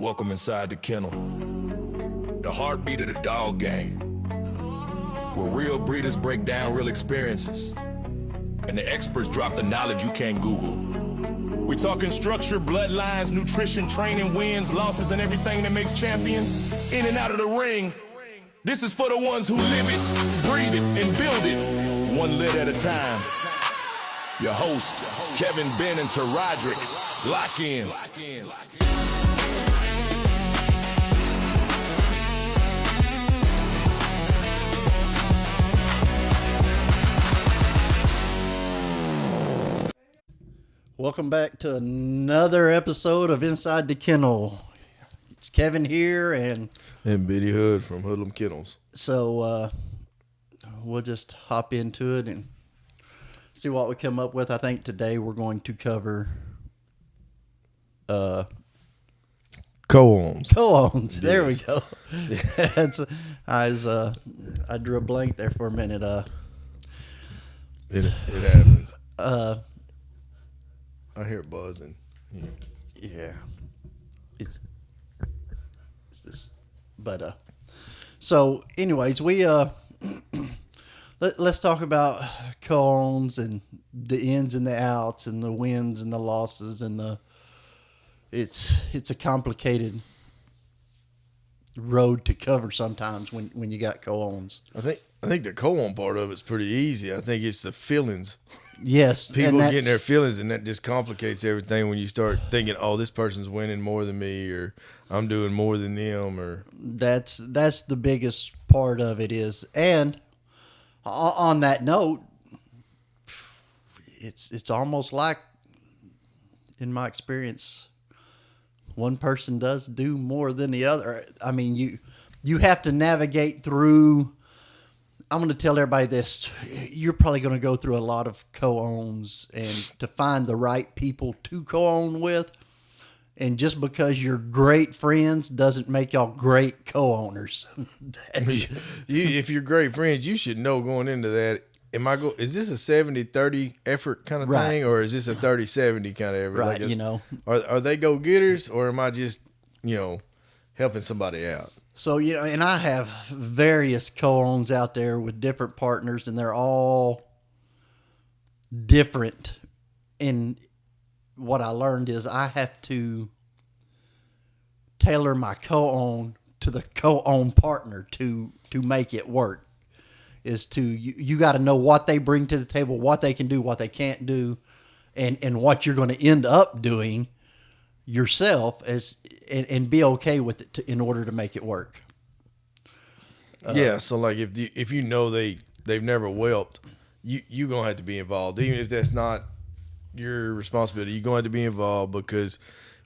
Welcome inside the kennel, the heartbeat of the dog gang, where real breeders break down real experiences, and the experts drop the knowledge you can't Google. We talking structure, bloodlines, nutrition, training, wins, losses, and everything that makes champions in and out of the ring. This is for the ones who live it, breathe it, and build it, one lit at a time. Your host, Kevin Ben and Roderick. Lock in. Welcome back to another episode of Inside the Kennel. It's Kevin here, and Biddy Hood from Hoodlum Kennels. So we'll just hop into it and see what we come up with. I think today we're going to cover co-owns. Co-owns. There we go. I drew a blank there for a minute. It happens. I hear it buzzing. Yeah. It's this, but so anyways, we let's talk about co-owns and the ins and the outs and the wins and the losses and it's a complicated road to cover sometimes when you got co-owns. I think the co-own part of it's pretty easy. I think it's the feelings. Yes, People getting their feelings, and that just complicates everything when you start thinking, oh, this person's winning more than me, or I'm doing more than them, or that's the biggest part of it is. And on that note, it's almost like, in my experience, one person does do more than the other. I mean, you have to navigate through. I'm going to tell everybody this. You're probably going to go through a lot of co-owns and to find the right people to co-own with. And just because you're great friends doesn't make y'all great co-owners. If you're great friends, you should know going into that. Is this a 70-30 effort kind of thing, or is this a 30-70 kind of effort? Right, Are they go-getters, or am I just, helping somebody out? So, and I have various co-owns out there with different partners, and they're all different. And what I learned is I have to tailor my co-own to the co-own partner to make it work. You got to know what they bring to the table, what they can do, what they can't do, and what you're going to end up doing yourself and be okay with it in order to make it work. So like if you know they've never whelped, you're going to have to be involved. Even if that's not your responsibility, you're going to have to be involved, because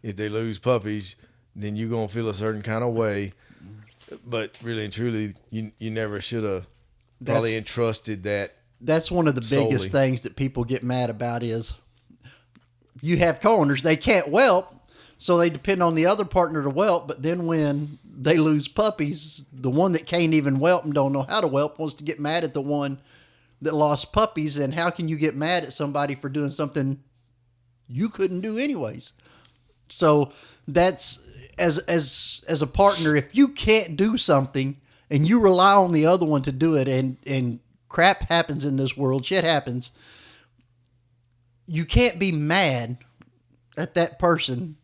if they lose puppies, then you're going to feel a certain kind of way. But really and truly, you never should have probably entrusted that. That's one of the biggest things that people get mad about is you have co-owners, they can't whelp, so they depend on the other partner to whelp, but then when they lose puppies, the one that can't even whelp and don't know how to whelp wants to get mad at the one that lost puppies. And how can you get mad at somebody for doing something you couldn't do anyways? So that's, as a partner, if you can't do something and you rely on the other one to do it, and crap happens in this world, shit happens, you can't be mad at that person.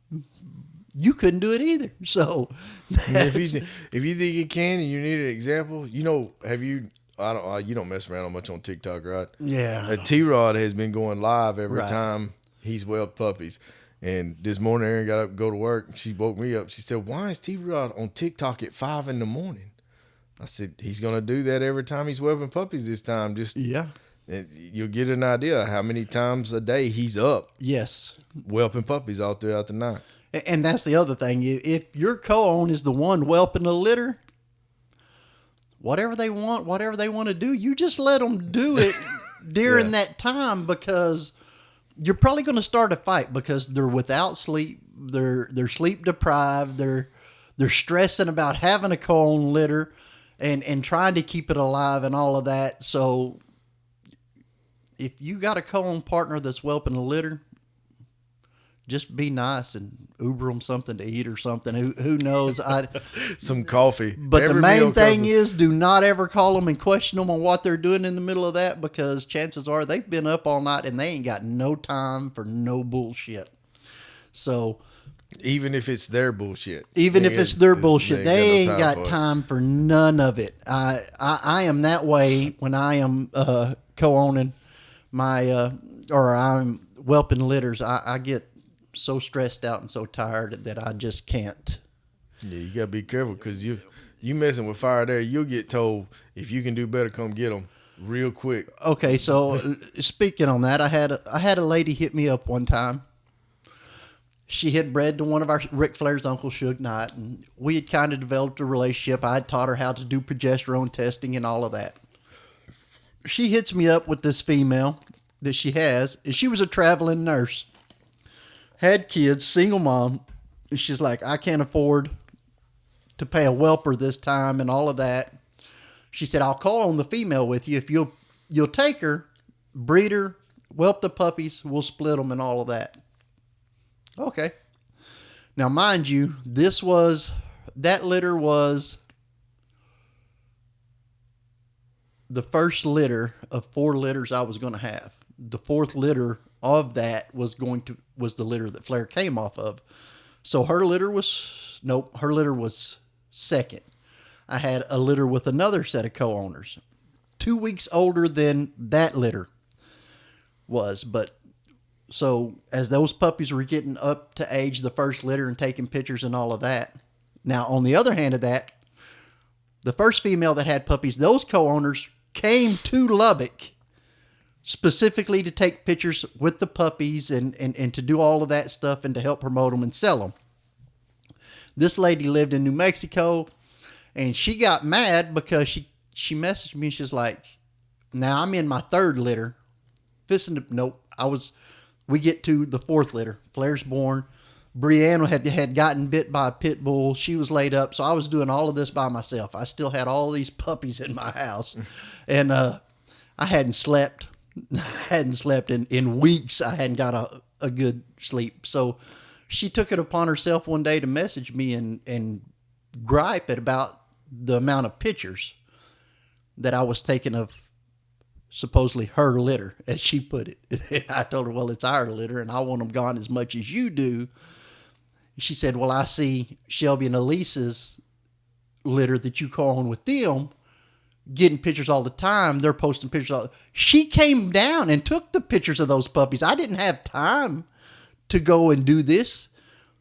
You couldn't do it either. So if you think you can and you need an example, you don't mess around much on TikTok, right? Yeah. T-Rod has been going live every time he's whelped puppies. And this morning, Erin got up to go to work, and she woke me up. She said, "Why is T-Rod on TikTok at 5 a.m?" I said, he's going to do that every time he's whelping puppies this time. And you'll get an idea how many times a day he's up. Yes. Whelping puppies all throughout the night. And that's the other thing. If your co-own is the one whelping the litter, whatever they want to do, you just let them do it during that time, because you're probably going to start a fight because they're without sleep. They're sleep deprived. They're stressing about having a co-own litter and trying to keep it alive and all of that. So if you got a co-own partner that's whelping a litter, just be nice and Uber them something to eat or something. Who knows? Some coffee. But Every the main meal thing comes is, do not ever call them and question them on what they're doing in the middle of that, because chances are they've been up all night and they ain't got no time for no bullshit. So even if it's their bullshit. even if it's their bullshit, they ain't got for it. time for none of it. I am that way when I am co-owning my or I'm whelping litters. I get so stressed out and so tired that I just can't. Yeah, you gotta be careful because you messing with fire there. You'll get told if you can do better, come get them real quick. Okay, so speaking on that, I had a lady hit me up one time. She had bred to one of our Ric Flair's Uncle Suge Knight, and we had kind of developed a relationship. I had taught her how to do progesterone testing and all of that. She hits me up with this female that she has, and she was a traveling nurse. Had kids, single mom. And she's like, I can't afford to pay a whelper this time and all of that. She said, I'll call on the female with you if you'll take her, breed her, whelp the puppies, we'll split them and all of that. Okay. Now, mind you, that litter was the first litter of 4 litters I was going to have. The 4th litter of that was the litter that Flair came off of. So her litter was second. I had a litter with another set of co-owners, 2 weeks older than that litter was. But so as those puppies were getting up to age, the first litter, and taking pictures and all of that. Now, on the other hand of that, the first female that had puppies, those co-owners came to Lubbock specifically to take pictures with the puppies and to do all of that stuff and to help promote them and sell them. This lady lived in New Mexico, and she got mad because she messaged me. She's like, now I'm in my 3rd litter. We get to the 4th litter. Flair's born. Brianna had gotten bit by a pit bull. She was laid up. So I was doing all of this by myself. I still had all these puppies in my house. And I hadn't slept. In weeks. I hadn't got a good sleep. So she took it upon herself one day to message me and gripe about the amount of pictures that I was taking of supposedly her litter, as she put it. I told her, well, it's our litter, and I want them gone as much as you do. She said, well, I see Shelby and Elise's litter that you call on with them, getting pictures all the time. They're posting pictures. She came down and took the pictures of those puppies. I didn't have time to go and do this.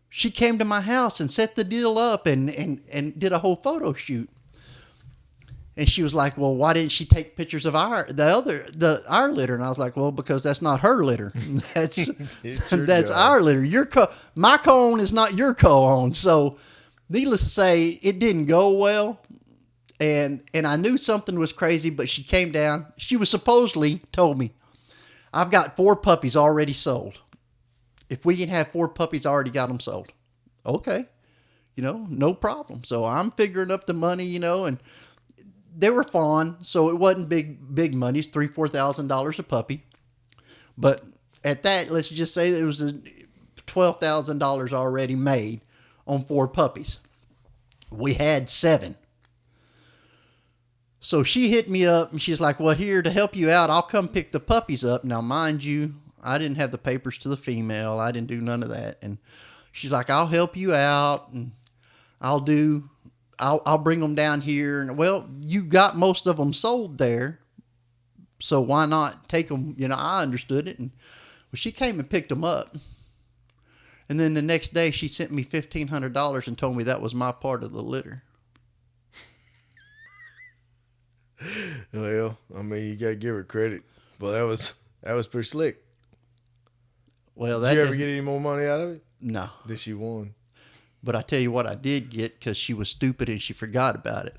She came to my house and set the deal up and did a whole photo shoot. And she was like, well, why didn't she take pictures of our litter? And I was like, well, because that's not her litter. That's our litter. My co-own is not your co-own. So needless to say, it didn't go well. And I knew something was crazy, but she came down. She was supposedly told me, I've got 4 puppies already sold. If we can have 4 puppies, I already got them sold. Okay. No problem. So I'm figuring up the money, and they were fawn, so it wasn't big money. It's $3,000-$4,000 a puppy. But at that, let's just say there was $12,000 already made on 4 puppies. We had 7. So she hit me up and she's like, well, here to help you out, I'll come pick the puppies up. Now, mind you, I didn't have the papers to the female. I didn't do none of that. And she's like, I'll help you out and I'll bring them down here. And well, you got most of them sold there. So why not take them? I understood it. And she came and picked them up. And then the next day she sent me $1,500 and told me that was my part of the litter. Well, I mean, you gotta give her credit. But that was pretty slick. Well, did you ever get any more money out of it? No. That she won. But I tell you what I did get, because she was stupid and she forgot about it.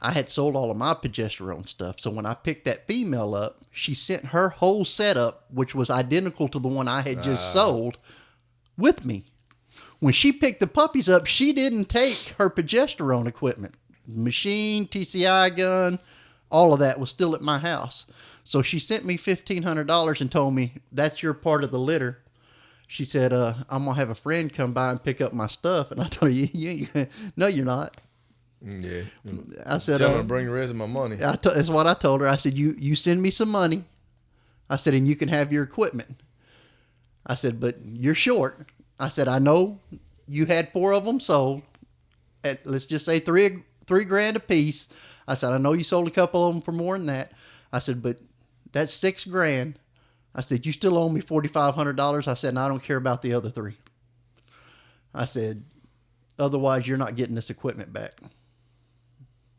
I had sold all of my progesterone stuff. So when I picked that female up, she sent her whole setup, which was identical to the one I had just sold, with me. When she picked the puppies up, she didn't take her progesterone equipment. Machine, TCI gun, all of that was still at my house. So she sent me $1,500 and told me, that's your part of the litter. She said, I'm going to have a friend come by and pick up my stuff. And I told her, no, you're not. Yeah. I said, Tell her to bring the rest of my money. that's what I told her. I said, you send me some money. I said, and you can have your equipment. I said, but you're short. I said, I know you had 4 of them sold at, let's just say $3,000 a piece. I said, I know you sold a couple of them for more than that. I said, but that's $6,000. I said, you still owe me $4,500. I said, and I don't care about the other 3. I said, otherwise you're not getting this equipment back.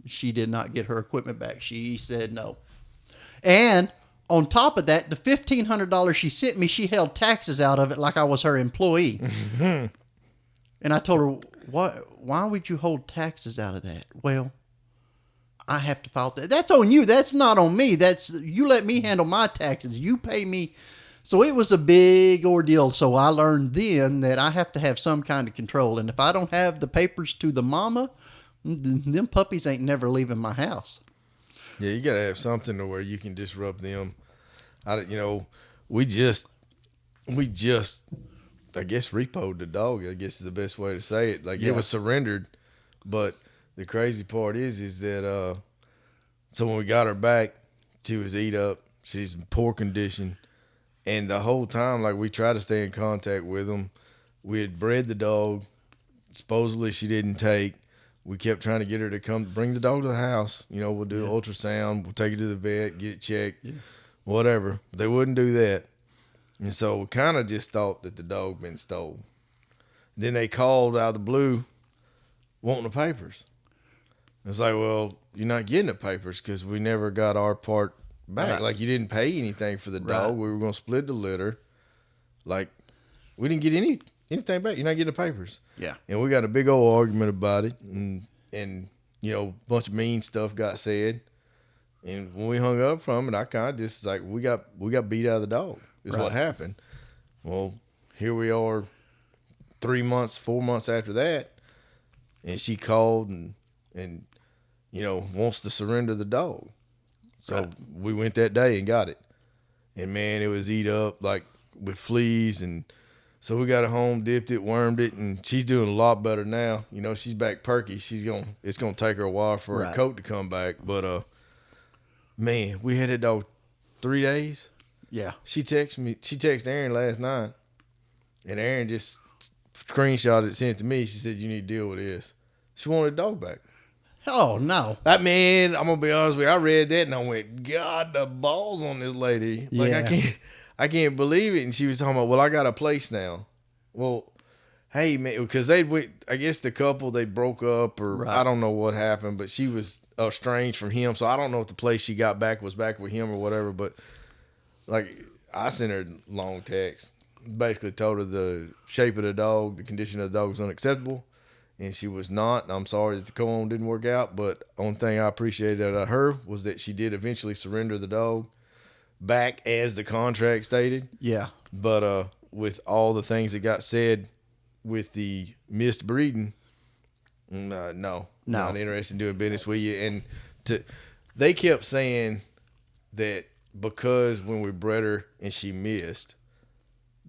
She did not get her equipment back. She said no. And on top of that, the $1,500 she sent me, she held taxes out of it like I was her employee. And I told her, why would you hold taxes out of that? Well, I have to file that. That's on you. That's not on me. That's you let me handle my taxes. You pay me. So it was a big ordeal. So I learned then that I have to have some kind of control. And if I don't have the papers to the mama, them puppies ain't never leaving my house. Yeah, you gotta have something to where you can disrupt them. We just, I guess, repoed the dog. I guess is the best way to say it. Like, Yeah. It was surrendered, but the crazy part is that so when we got her back, she was eat up. She's in poor condition, and the whole time, like, we tried to stay in contact with them. We had bred the dog. Supposedly she didn't take. We kept trying to get her to come bring the dog to the house. We'll do an ultrasound. We'll take it to the vet, get it checked, whatever. They wouldn't do that. And so we kind of just thought that the dog been stolen. Then they called out of the blue wanting the papers. It's like, well, you're not getting the papers because we never got our part back. Right. Like, you didn't pay anything for the dog. Right. We were going to split the litter. Like, we didn't get anything back. You're not getting the papers. Yeah. And we got a big old argument about it. And a bunch of mean stuff got said. And when we hung up from it, I kind of just like, we got beat out of the dog is what Right. happened. Well, here we are 4 months after that. And she called and wants to surrender the dog. So Right. we went that day and got it. And man, it was eat up like with fleas. And so we got it home, dipped it, wormed it, and she's doing a lot better now. She's back perky. It's gonna take her a while for her Right. coat to come back. But man, we had that dog 3 days. Yeah. She texted Aaron last night, and Aaron just screenshotted it, sent it to me. She said, you need to deal with this. She wanted the dog back. Oh, no. That man, I'm gonna be honest with you. I read that and I went, God, the balls on this lady. Like, Yeah. I can't believe it. And she was talking about, well, I got a place now. Well, hey man, because I guess the couple, they broke up or Right. I don't know what happened, but she was estranged from him. So I don't know if the place she got back was back with him or whatever. But like, I sent her a long text. Basically told her the shape of the dog, the condition of the dog was unacceptable. And she was not. I'm sorry that the co-own didn't work out, but only thing I appreciated out of her was that she did eventually surrender the dog back as the contract stated. Yeah. But with all the things that got said with the missed breeding, no, not interested in doing business with you. And they kept saying that because when we bred her and she missed,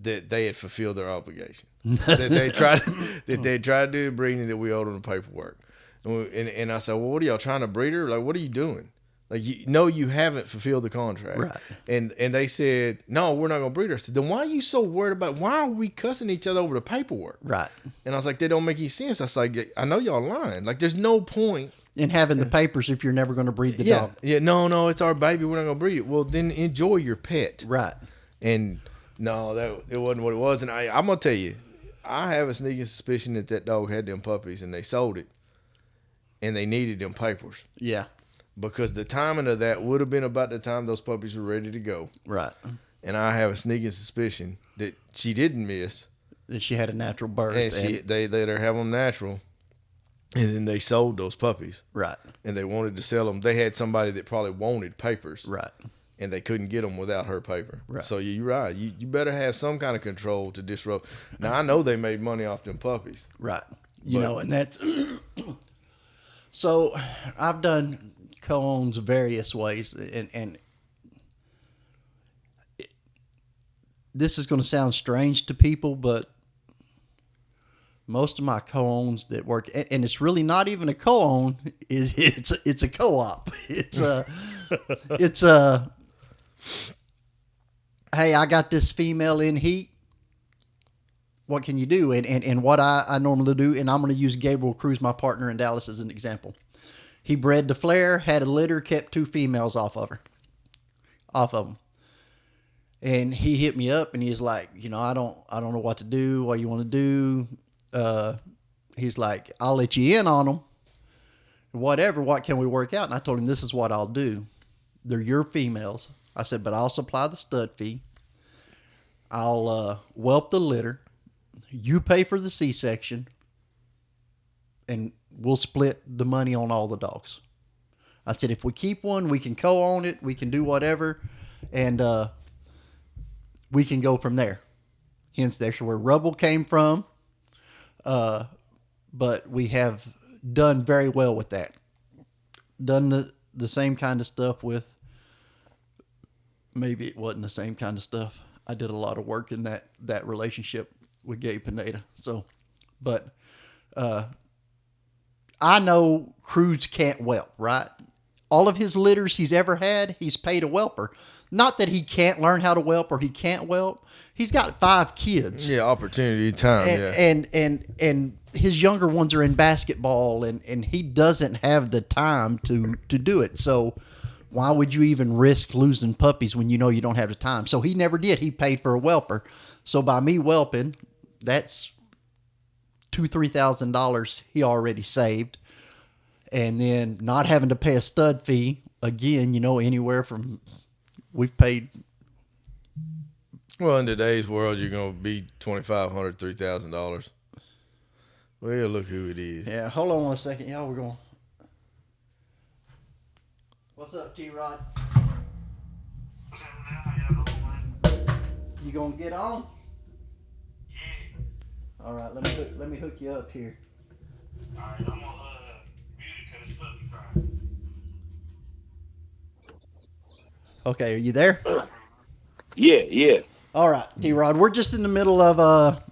that they had fulfilled their obligation. that they tried to do the breeding, that we owed them the paperwork. And I said, well, what are y'all trying to breed her? Like, what are you doing? Like, you haven't fulfilled the contract. Right. And they said, no, we're not going to breed her. I said, then why are you so worried about, why are we cussing each other over the paperwork? Right. And I was like, that don't make any sense. I was like, I know y'all lying. Like, there's no point. And having the papers if you're never going to breed the dog. Yeah, no, it's our baby. We're not going to breed it. Well, then enjoy your pet. Right. And no, it wasn't what it was. And I'm going to tell you, I have a sneaking suspicion that dog had them puppies and they sold it and they needed them papers. Yeah. Because the timing of that would have been about the time those puppies were ready to go. Right. And I have a sneaking suspicion that she didn't miss. That she had a natural birth. And they let her have them natural. And then they sold those puppies. Right. And they wanted to sell them. They had somebody that probably wanted papers. Right. And they couldn't get them without her paper. Right. So you're right. You better have some kind of control to disrupt. Now, I know they made money off them puppies. Right. And that's... So, I've done co-owns various ways. And this is going to sound strange to people, but most of my co-owns that work, and it's really not even a co-own, it's a co-op. It's a hey, I got this female in heat. What can you do? And what I normally do, and I'm going to use Gabriel Cruz, my partner in Dallas, as an example. He bred the flare, had a litter, kept 2 females off of them. And he hit me up and he's like, I don't know what to do, what you want to do. He's like, I'll let you in on them. Whatever, what can we work out? And I told him, this is what I'll do. They're your females. I said, but I'll supply the stud fee. I'll whelp the litter. You pay for the C-section. And we'll split the money on all the dogs. I said, if we keep one, we can co-own it. We can do whatever. And we can go from there. Hence, that's where Rubble came from. But we have done very well with that. Done the same kind of stuff with, maybe it wasn't the same kind of stuff. I did a lot of work in that relationship with Gabe Pineda. So, but I know Cruz can't whelp, right? All of his litters he's ever had, he's paid a whelper. Not that he can't learn how to whelp or he can't whelp. He's got 5 kids. Yeah, opportunity, time, and his younger ones are in basketball, and he doesn't have the time to do it. So why would you even risk losing puppies when you know you don't have the time? So he never did. He paid for a whelper. So by me whelping, that's $2,000-$3,000 he already saved. And then not having to pay a stud fee, again, anywhere from, we've paid. Well, in today's world, you're going to be $2,500, $3,000. Well, look who it is. Yeah, hold on 1 second. Y'all, we're going. What's up, T-Rod? You going to get on? Yeah. All right, let me hook you up here. All right, I'm going to mute it because it's puppy fry. Okay, are you there? Yeah. All right, T-Rod, we're just in the middle of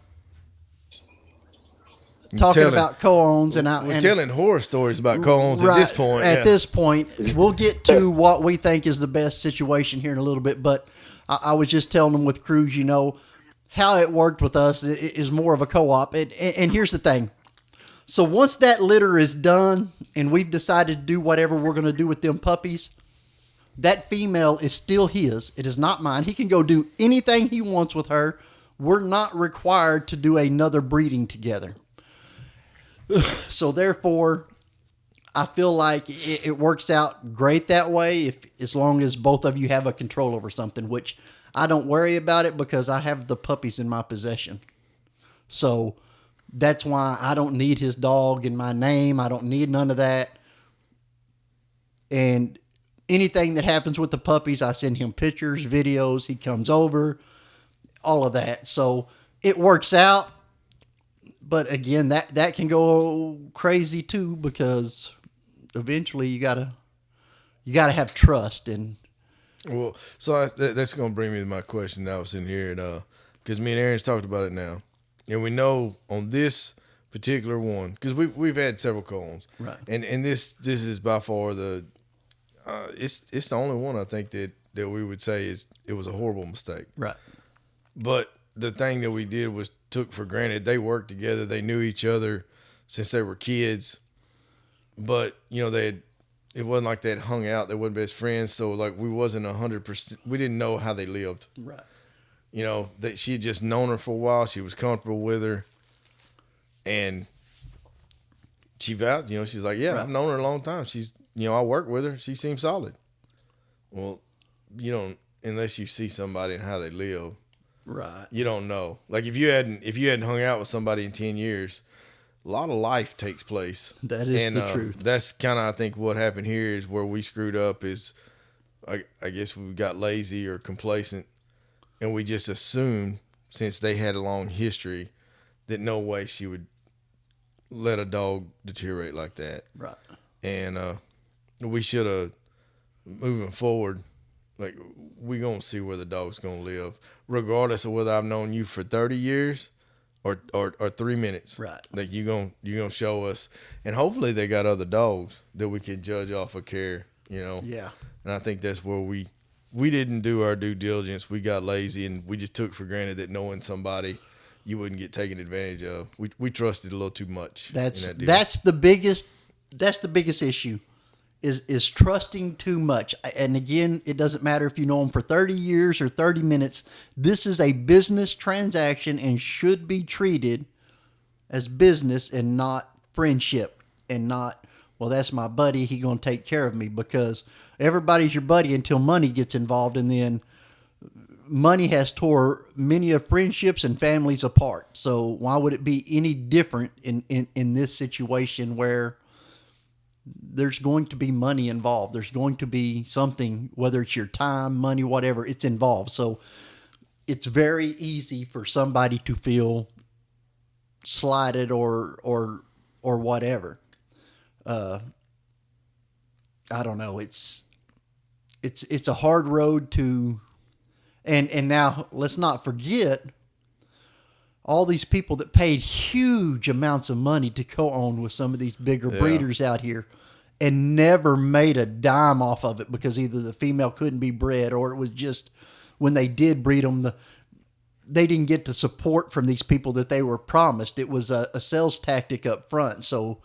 talking about co-owns and telling horror stories about co-owns at this point. At this point, we'll get to what we think is the best situation here in a little bit. But I was just telling them with Cruz, how it worked with us is more of a co-op. And here's the thing. So once that litter is done and we've decided to do whatever we're going to do with them puppies, that female is still his. It is not mine. He can go do anything he wants with her. We're not required to do another breeding together. So therefore, I feel like it works out great that way, as long as both of you have a control over something, which I don't worry about it because I have the puppies in my possession. So that's why I don't need his dog in my name. I don't need none of that. And anything that happens with the puppies, I send him pictures, videos. He comes over, all of that. So it works out. But again, that can go crazy too, because eventually you gotta have trust. And well, so that's gonna bring me to my question that I was in here, and because me and Aaron's talked about it now, and we know on this particular one, because we've had several co-owns, right? And this is by far the it's the only one I think that we would say it was a horrible mistake, right? But the thing that we did was took for granted. They worked together. They knew each other since they were kids. But, it wasn't like they had hung out. They weren't best friends. So, like, we wasn't 100%. We didn't know how they lived. Right. That she had just known her for a while. She was comfortable with her. And she vowed, she's like, yeah, right. I've known her a long time. She's, I work with her. She seems solid. Well, unless you see somebody and how they live. Right. You don't know. Like if you hadn't hung out with somebody in 10 years, a lot of life takes place. That is the truth. That's kind of, I think, what happened here is where we screwed up is, I guess we got lazy or complacent, and we just assumed, since they had a long history, that no way she would let a dog deteriorate like that. Right. And we should have, moving forward, like we gonna see where the dog's gonna live, regardless of whether I've known you for 30 years or 3 minutes. Right. Like you gonna show us, and hopefully they got other dogs that we can judge off of care. Yeah. And I think that's where we didn't do our due diligence. We got lazy and we just took for granted that knowing somebody, you wouldn't get taken advantage of. We trusted a little too much. That's in that deal. that's the biggest issue is trusting too much. And again, it doesn't matter if you know them for 30 years or 30 minutes. This is a business transaction and should be treated as business and not friendship, and not, well, that's my buddy, he going to take care of me, because everybody's your buddy until money gets involved, and then money has tore many of friendships and families apart. So why would it be any different in this situation where there's going to be money involved? There's going to be something, whether it's your time, money, whatever, it's involved. So it's very easy for somebody to feel slighted or whatever. I don't know. It's a hard road to, and now let's not forget all these people that paid huge amounts of money to co-own with some of these bigger breeders out here and never made a dime off of it, because either the female couldn't be bred, or it was just when they did breed them, they didn't get the support from these people that they were promised. It was a sales tactic up front. So,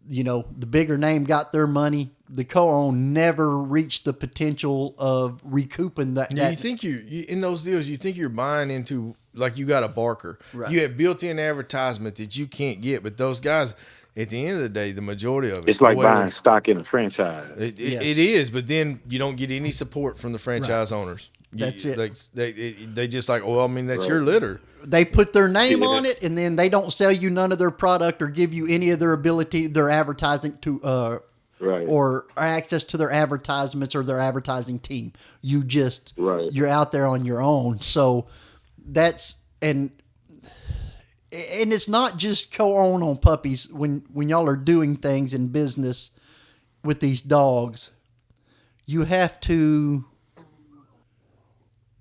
the bigger name got their money. The co-own never reached the potential of recouping that. You think you in those deals, you think you're buying into, like, you got a Barker. Right. You have built-in advertisement that you can't get, but those guys, at the end of the day, the majority of it, It's like buying stock in a franchise. It Yes. is, but then you don't get any support from the franchise owners. That's it. Like, they just like, well, I mean, that's your litter. They put their name Yeah. on it, and then they don't sell you none of their product or give you any of their advertising to, Right. or access to their advertisements or their advertising team. You just, Right. you're out there on your own. So that's, and it's not just co-own on puppies. When y'all are doing things in business with these dogs, you have to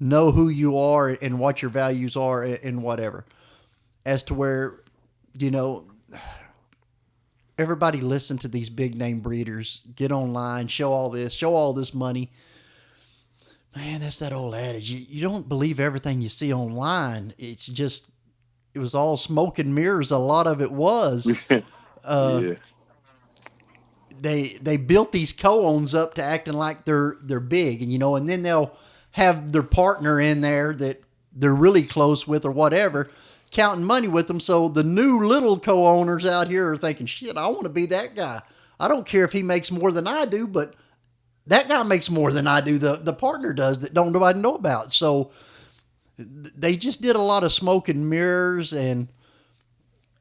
know who you are and what your values are and whatever, as to where, everybody listen to these big name breeders, get online, show all this money. Man, that's that old adage. You don't believe everything you see online. It was all smoke and mirrors. A lot of it was. Yeah. They built these co-owns up to acting like they're big, and then they'll have their partner in there that they're really close with or whatever, counting money with them. So the new little co-owners out here are thinking, shit, I want to be that guy. I don't care if he makes more than I do, but that guy makes more than I do. The partner does that don't nobody know about. So they just did a lot of smoke and mirrors, and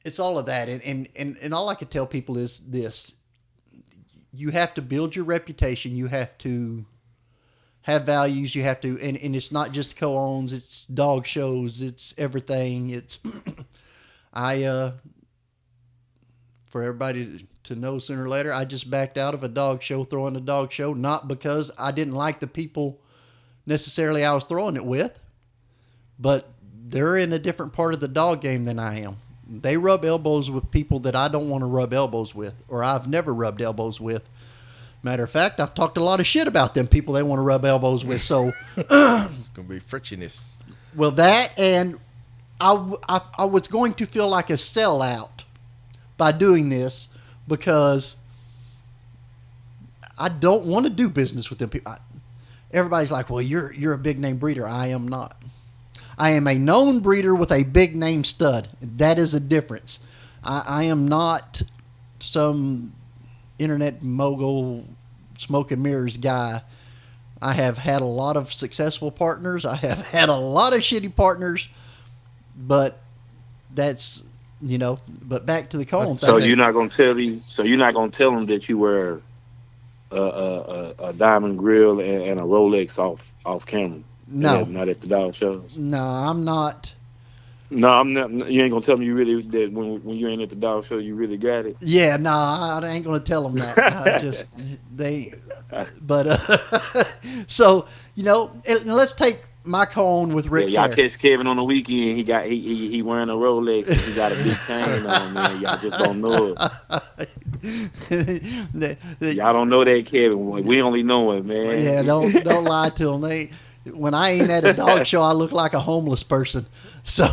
it's all of that. And all I could tell people is this: you have to build your reputation. You have to have values. You have to, and it's not just co-owns, it's dog shows, it's everything. It's, for everybody to know sooner or later, I just backed out of a dog show, throwing a dog show, not because I didn't like the people necessarily I was throwing it with, but they're in a different part of the dog game than I am. They rub elbows with people that I don't want to rub elbows with, or I've never rubbed elbows with. Matter of fact, I've talked a lot of shit about them people they want to rub elbows with. So It's gonna be frictionless. well, that, and I was going to feel like a sellout by doing this, because I don't want to do business with them people. Everybody's like, well, you're a big name breeder. I am not. I am a known breeder with a big name stud. That is a difference. I am not some internet mogul, smoke and mirrors guy. I have had a lot of successful partners. I have had a lot of shitty partners, but that's, but back to the co-own thing. So you're not gonna tell them that you wear a diamond grill and a Rolex off camera. No. Not at the dog shows. No, I'm not. No, I'm not. You ain't gonna tell me you really that when you ain't at the dog show, you really got it. Yeah, nah, I ain't gonna tell them that. I just they, but so and let's take my cone with Yeah, Ric y'all Flair. catch Kevin on the weekend. He wearing a Rolex. And he got a big chain on, man. Y'all just don't know it. Y'all don't know that Kevin. We only know it, man. Yeah, don't lie to them. When I ain't at a dog show, I look like a homeless person. So,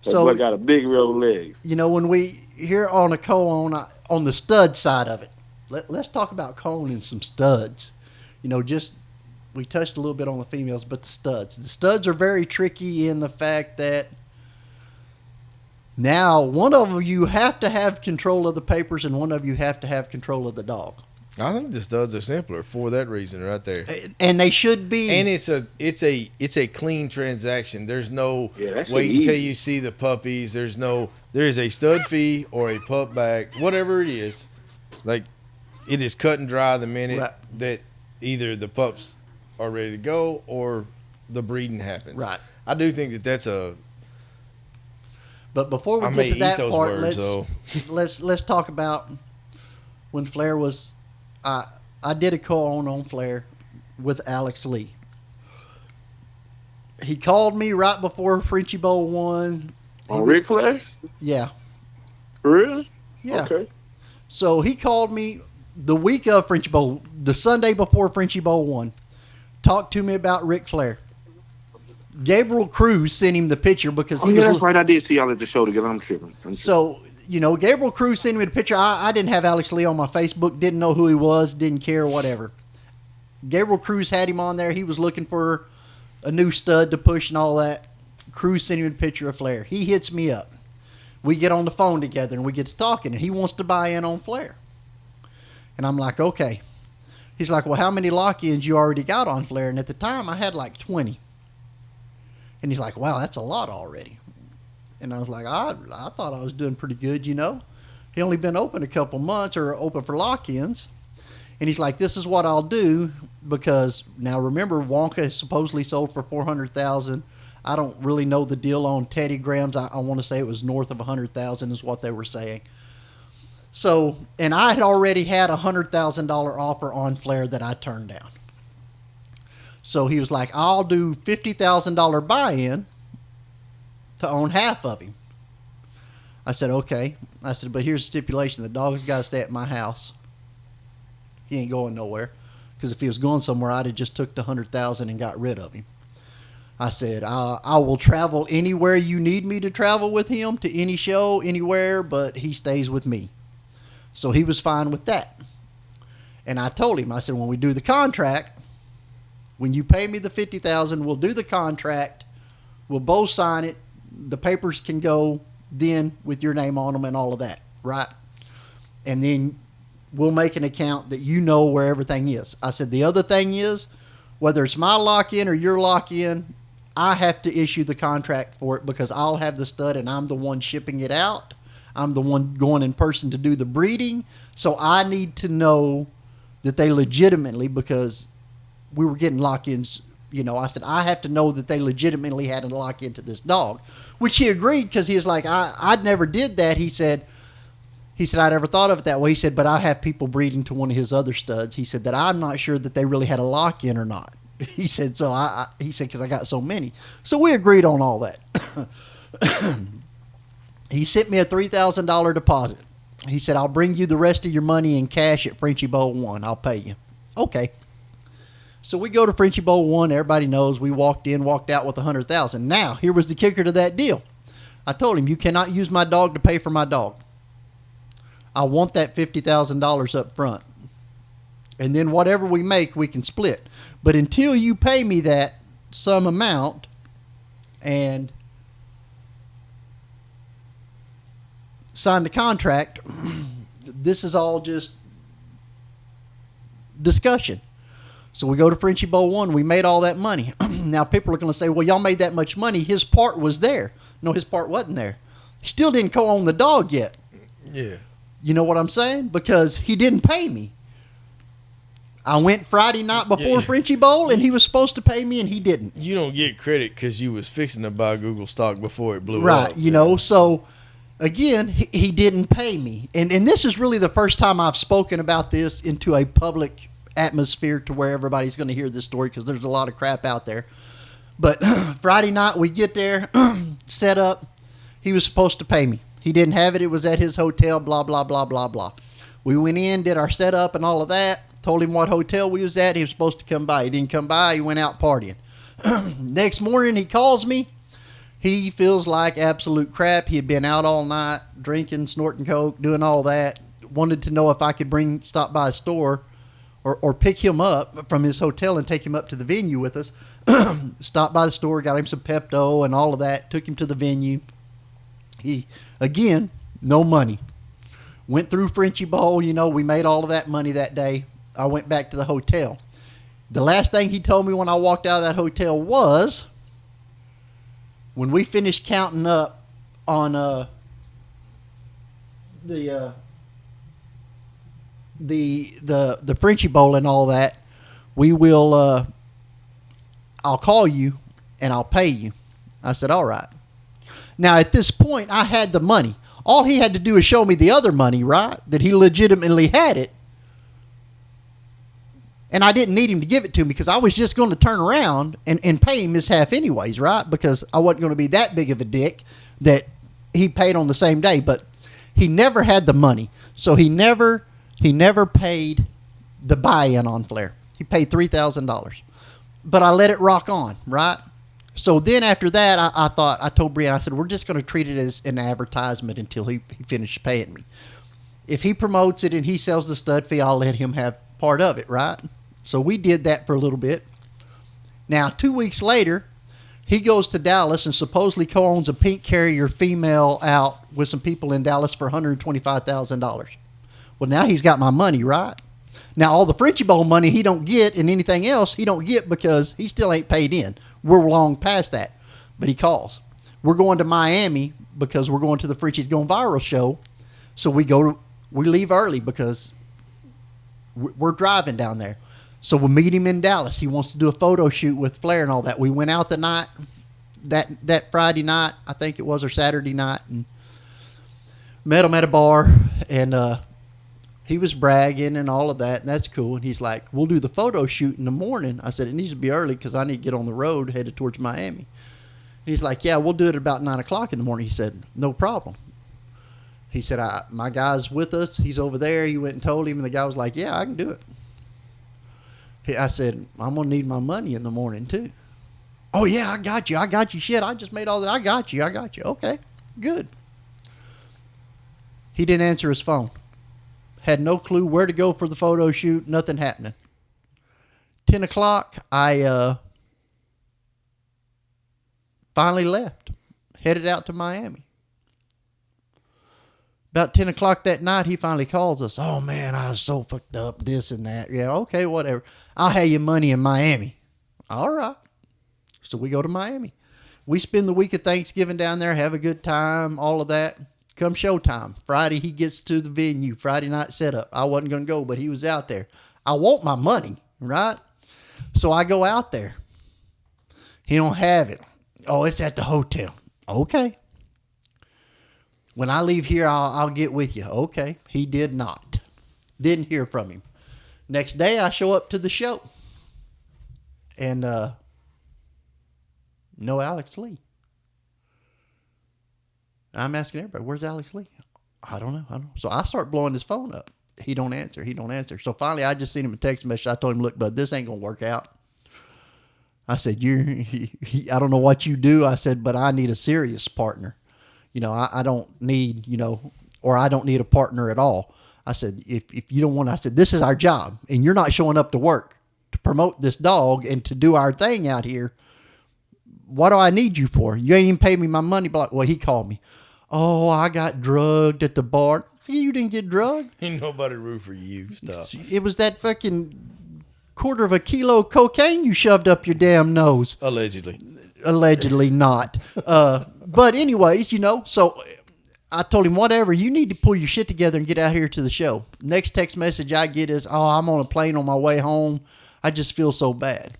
So I got a big Rolex. when we here on a cone on the stud side of it, let's talk about cone and some studs. We touched a little bit on the females, but the studs. The studs are very tricky in the fact that now one of you have to have control of the papers and one of you have to have control of the dog. I think the studs are simpler for that reason right there. And they should be. And it's a clean transaction. There's no that shit wait until easy. you see the puppies. There is a stud fee or a pup back, whatever it is. Like, it is cut and dry the minute Right. that either the pups are ready to go or the breeding happens. Right. I do think that that's a. But before we I get may to eat that those part, words, let's talk about when Flair was. I did a call on Flair with Alex Lee. He called me right before Frenchie Bowl won. On Ric Flair? Yeah, For real? yeah. Okay. So he called me the week of Frenchie Bowl, the Sunday before Frenchie Bowl won. Talked to me about Ric Flair. Gabriel Cruz sent him the picture because he was. That's right. I did see y'all at the show together. I'm tripping. So, Gabriel Cruz sent me the picture. I didn't have Alex Lee on my Facebook, didn't know who he was, didn't care, whatever. Gabriel Cruz had him on there. He was looking for a new stud to push and all that. Cruz sent him a picture of Flair. He hits me up. We get on the phone together and we get to talking, and he wants to buy in on Flair. And I'm like, okay. He's like, well, how many lock-ins you already got on Flair? And at the time, I had like 20. And he's like, wow, that's a lot already. And I was like, I thought I was doing pretty good, He only been open a couple months or open for lock-ins. And he's like, this is what I'll do because now remember, Wonka is supposedly sold for $400,000. I don't really know the deal on Teddy Grahams. I want to say it was north of $100,000 is what they were saying. So, and I had already had a $100,000 offer on Flair that I turned down. So he was like, I'll do $50,000 buy-in to own half of him. I said, okay. I said, but here's the stipulation. The dog's got to stay at my house. He ain't going nowhere. Because if he was going somewhere, I'd have just took the $100,000 and got rid of him. I said, I will travel anywhere you need me to travel with him, to any show, anywhere, but he stays with me. So he was fine with that. And I told him, I said, when we do the contract, when you pay me the $50,000, we'll do the contract. We'll both sign it. The papers can go then with your name on them and all of that, right? And then we'll make an account that you know where everything is. I said, the other thing is, whether it's my lock-in or your lock-in, I have to issue the contract for it because I'll have the stud and I'm the one shipping it out. I'm the one going in person to do the breeding. So I need to know that they legitimately, because we were getting lock-ins, I said, I have to know that they legitimately had a lock-in to this dog, which he agreed because he was like, I'd never did that. He said, I never thought of it that way. He said, but I have people breeding to one of his other studs. He said that I'm not sure that they really had a lock-in or not. He said, he said, because I got so many. So we agreed on all that. He sent me a $3,000 deposit. He said, I'll bring you the rest of your money in cash at Frenchie Bowl 1. I'll pay you. Okay. So we go to Frenchie Bowl 1. Everybody knows we walked out with $100,000. Now, here was the kicker to that deal. I told him, you cannot use my dog to pay for my dog. I want that $50,000 up front. And then whatever we make, we can split. But until you pay me that some amount and sign the contract, this is all just discussion. So we go to Frenchie Bowl 1. We made all that money. Now people are going to say, well, y'all made that much money. His part was there. No, his part wasn't there. He still didn't co-own the dog yet. Yeah. You know what I'm saying? Because he didn't pay me. I went Friday night before Frenchie Bowl, and he was supposed to pay me, and he didn't. You don't get credit because you was fixing to buy Google stock before it blew up. Right, you know, so again, he didn't pay me. And this is really the first time I've spoken about this into a public atmosphere to where everybody's going to hear this story because there's a lot of crap out there. But Friday night, we get there, set up. He was supposed to pay me. He didn't have it. It was at his hotel, blah, blah, blah, blah, blah. We went in, did our setup and all of that. Told him what hotel we was at. He was supposed to come by. He didn't come by. He went out partying. Next morning, he calls me. He feels like absolute crap. He had been out all night, drinking, snorting coke, doing all that. Wanted to know if I could stop by a store or pick him up from his hotel and take him up to the venue with us. Stopped by the store, got him some Pepto and all of that. Took him to the venue. He, again, no money. Went through Frenchie Bowl. You know, we made all of that money that day. I went back to the hotel. The last thing he told me when I walked out of that hotel was, when we finished counting up on the Frenchie Bowl and all that, we will I'll call you and I'll pay you. I said, all right. Now at this point I had the money. All he had to do is show me the other money, right? That he legitimately had it. And I didn't need him to give it to me because I was just going to turn around and pay him his half anyways, right? Because I wasn't going to be that big of a dick that he paid on the same day. But he never had the money. So he never paid the buy-in on Flair. He paid $3,000. But I let it rock on, right? So then after that, I told Brianna, I said, we're just going to treat it as an advertisement until he finishes paying me. If he promotes it and he sells the stud fee, I'll let him have part of it, right? So we did that for a little bit. Now, 2 weeks later, he goes to Dallas and supposedly co-owns a pink carrier female out with some people in Dallas for $125,000. Well, now he's got my money, right? Now, all the Frenchie Bowl money he don't get and anything else he don't get because he still ain't paid in. We're long past that. But he calls. We're going to Miami because we're going to the Frenchie's Going Viral show. So we leave early because we're driving down there. So we'll meet him in Dallas. He wants to do a photo shoot with Flair and all that. We went out the night, that Friday night, I think it was, or Saturday night, and met him at a bar, and he was bragging and all of that, and that's cool. And he's like, we'll do the photo shoot in the morning. I said, it needs to be early because I need to get on the road headed towards Miami. And he's like, yeah, we'll do it about 9 o'clock in the morning. He said, no problem. He said, my guy's with us. He's over there. He went and told him, and the guy was like, yeah, I can do it. I said, I'm going to need my money in the morning, too. Oh, yeah, I got you. Shit, I just made all that. I got you. Okay, good. He didn't answer his phone. Had no clue where to go for the photo shoot. Nothing happening. 10 o'clock, I finally left. Headed out to Miami. About 10 o'clock that night, he finally calls us. Oh, man, I was so fucked up, this and that. Yeah, okay, whatever. I'll have you money in Miami. All right. So we go to Miami. We spend the week of Thanksgiving down there, have a good time, all of that. Come showtime. Friday, he gets to the venue. Friday night setup. I wasn't going to go, but he was out there. I want my money, right? So I go out there. He don't have it. Oh, it's at the hotel. Okay. When I leave here, I'll get with you. Okay. He did not. Didn't hear from him. Next day, I show up to the show. And no Alex Lee. And I'm asking everybody, where's Alex Lee? I don't know. So I start blowing his phone up. He don't answer. So finally, I just sent him a text message. I told him, look, bud, this ain't going to work out. I said, I don't know what you do. I said, but I need a serious partner. You know, I don't need, or I don't need a partner at all. I said, if you don't want, I said, this is our job and you're not showing up to work to promote this dog and to do our thing out here. What do I need you for? You ain't even paid me my money. Well, he called me. Oh, I got drugged at the bar. You didn't get drugged. Ain't nobody root for you. Stop. It was that fucking quarter of a kilo of cocaine you shoved up your damn nose. Allegedly. Allegedly not. But anyways, so I told him, whatever, you need to pull your shit together and get out here to the show. Next text message I get is, oh, I'm on a plane on my way home. I just feel so bad.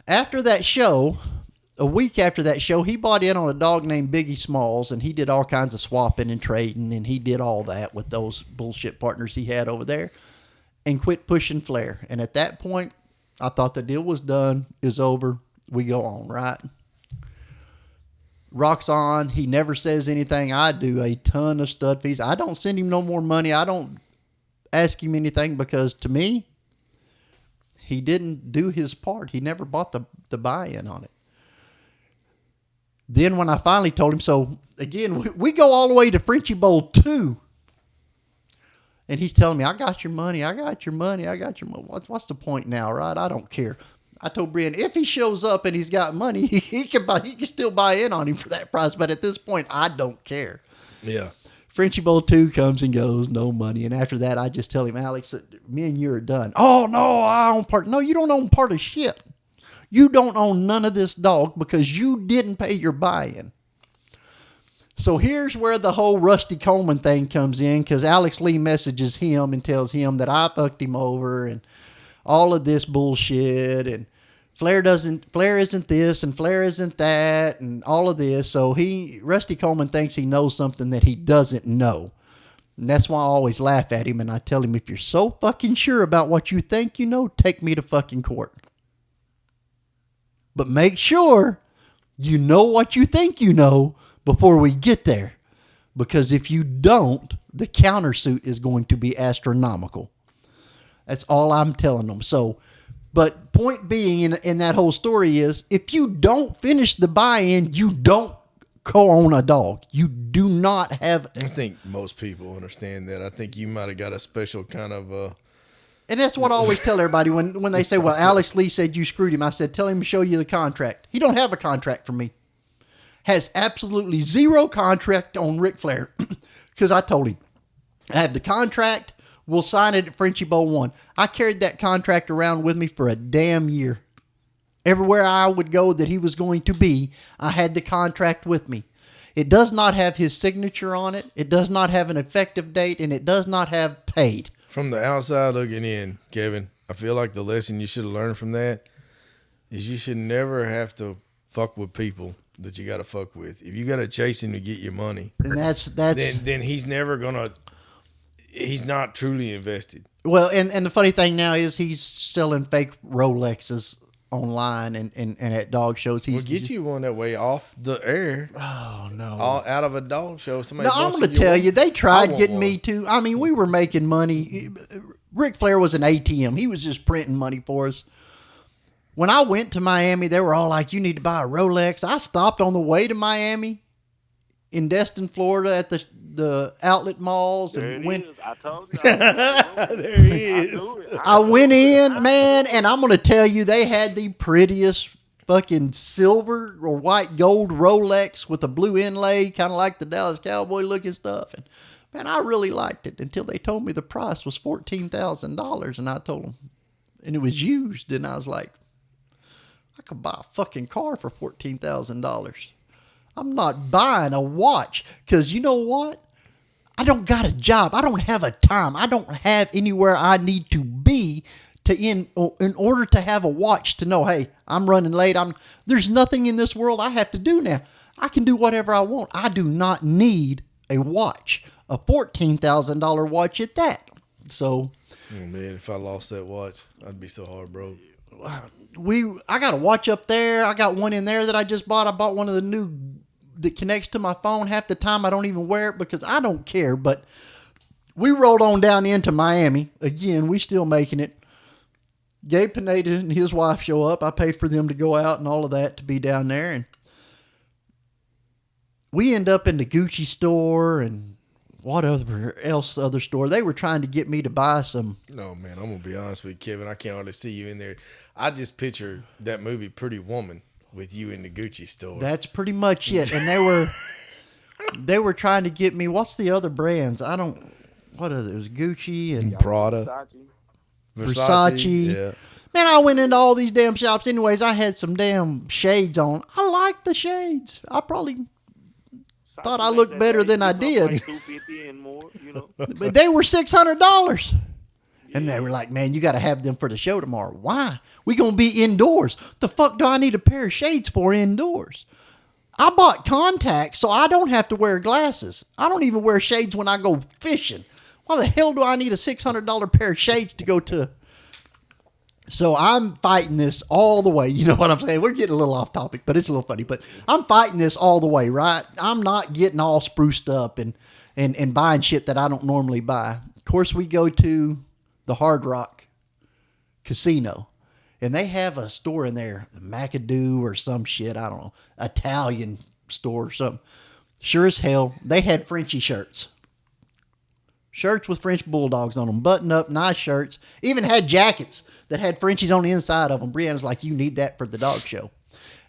After that show, a week after that show, he bought in on a dog named Biggie Smalls, and he did all kinds of swapping and trading, and he did all that with those bullshit partners he had over there, and quit pushing Flair. And at that point, I thought the deal was done. It was over. We go on, right? Rocks on. He never says anything. I do a ton of stud fees. I don't send him no more money. I don't ask him anything because, to me, he didn't do his part. He never bought the buy-in on it. Then when I finally told him, so again, we go all the way to Frenchy Bowl 2. And he's telling me, I got your money. I got your money. I got your money. What's the point now, right? I don't care. I told Brian, if he shows up and he's got money, he can still buy in on him for that price. But at this point, I don't care. Yeah. Frenchy Bowl 2 comes and goes, no money. And after that, I just tell him, Alex, me and you are done. Oh, no, I own part. No, you don't own part of shit. You don't own none of this dog because you didn't pay your buy-in. So here's where the whole Rusty Coleman thing comes in, because Alex Lee messages him and tells him that I fucked him over and all of this bullshit, and Flair isn't this and Flair isn't that and all of this. So Rusty Coleman thinks he knows something that he doesn't know. And that's why I always laugh at him and I tell him, if you're so fucking sure about what you think you know, take me to fucking court. But make sure you know what you think you know before we get there. Because if you don't, the countersuit is going to be astronomical. That's all I'm telling them. So, but point being in that whole story is, if you don't finish the buy-in, you don't co-own a dog. You do not have... I think most people understand that. I think you might have got a special kind of... And that's what I always tell everybody when they say, well, Alex Lee said you screwed him. I said, tell him to show you the contract. He don't have a contract for me. Has absolutely zero contract on Ric Flair. Because I told him, I have the contract. We'll sign it at Frenchy Bowl 1. I carried that contract around with me for a damn year. Everywhere I would go that he was going to be, I had the contract with me. It does not have his signature on it. It does not have an effective date, and it does not have paid. From the outside looking in, Kevin, I feel like the lesson you should have learned from that is you should never have to fuck with people that you got to fuck with. If you got to chase him to get your money, and that's then he's never gonna. He's not truly invested. Well, and the funny thing now is he's selling fake Rolexes online and at dog shows. We'll get you one that way off the air. Oh, no. All out of a dog show. Somebody No, I'm going to tell you, they tried getting me to. I mean, we were making money. Ric Flair was an ATM. He was just printing money for us. When I went to Miami, they were all like, you need to buy a Rolex. I stopped on the way to Miami in Destin, Florida at the outlet malls and went. I told you. There he is. I went in, man, and I'm going to tell you, they had the prettiest fucking silver or white gold Rolex with a blue inlay, kind of like the Dallas Cowboy looking stuff. And man, I really liked it until they told me the price was $14,000, and I told them, and it was used, and I was like, I could buy a fucking car for $14,000. I'm not buying a watch because you know what? I don't got a job. I don't have a time. I don't have anywhere I need to be in order to have a watch to know, hey, I'm running late. There's nothing in this world I have to do now. I can do whatever I want. I do not need a watch, a $14,000 watch at that. So, oh man, if I lost that watch, I'd be so heartbroken. I got a watch up there. I got one in there that I just bought. I bought one of the new that connects to my phone. Half the time I don't even wear it because I don't care. But we rolled on down into Miami. Again, we still making it. Gabe Pineda and his wife show up. I paid for them to go out and all of that to be down there. And we end up in the Gucci store and other store. They were trying to get me to buy some. No, man, I'm going to be honest with you, Kevin. I can't hardly see you in there. I just picture that movie Pretty Woman with you in the Gucci store. That's pretty much it. And they were trying to get me. What's the other brands? What are those? Gucci and Prada. Versace. Yeah. Man, I went into all these damn shops. Anyways, I had some damn shades on. I like the shades. I probably Thought I looked better than I did. Like $250 and more, you know. But they were $600. And they were like, man, you got to have them for the show tomorrow. Why? We going to be indoors. The fuck do I need a pair of shades for indoors? I bought contacts so I don't have to wear glasses. I don't even wear shades when I go fishing. Why the hell do I need a $600 pair of shades to go to? So I'm fighting this all the way. You know what I'm saying? We're getting a little off topic, but it's a little funny. But I'm fighting this all the way, right? I'm not getting all spruced up and buying shit that I don't normally buy. Of course, we go to the Hard Rock Casino, and they have a store in there, McAdoo or some shit, I don't know, Italian store or something. Sure as hell, they had Frenchie shirts. Shirts with French bulldogs on them, button up, nice shirts. Even had jackets that had Frenchies on the inside of them. Brianna's like, you need that for the dog show.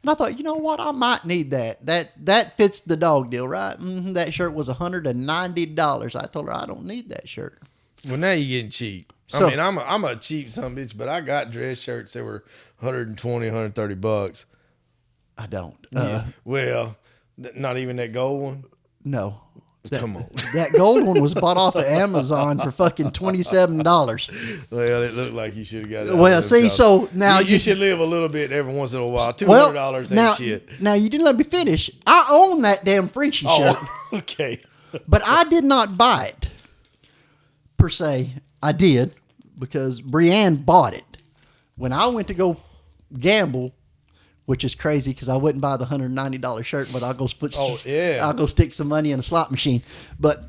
And I thought, you know what? I might need that. That fits the dog deal, right? That shirt was $190. I told her I don't need that shirt. Well, now you're getting cheap. So- I mean, I'm a cheap son bitch, but I got dress shirts that were $120, $130. I don't. Yeah. Well, not even that gold one. No. Come on. That gold one was bought off of Amazon for fucking $27. Well, it looked like you should have got it. Well, see, so now you should live a little bit every once in a while. $200 well, ain't now, shit. Now, you didn't let me finish. I own that damn Frenchie shirt, Oh, okay. but I did not buy it, per se. I did, because Brianne bought it. When I went to go gamble, which is crazy because I wouldn't buy the $190 shirt, but I'll go I'll go stick some money in a slot machine. But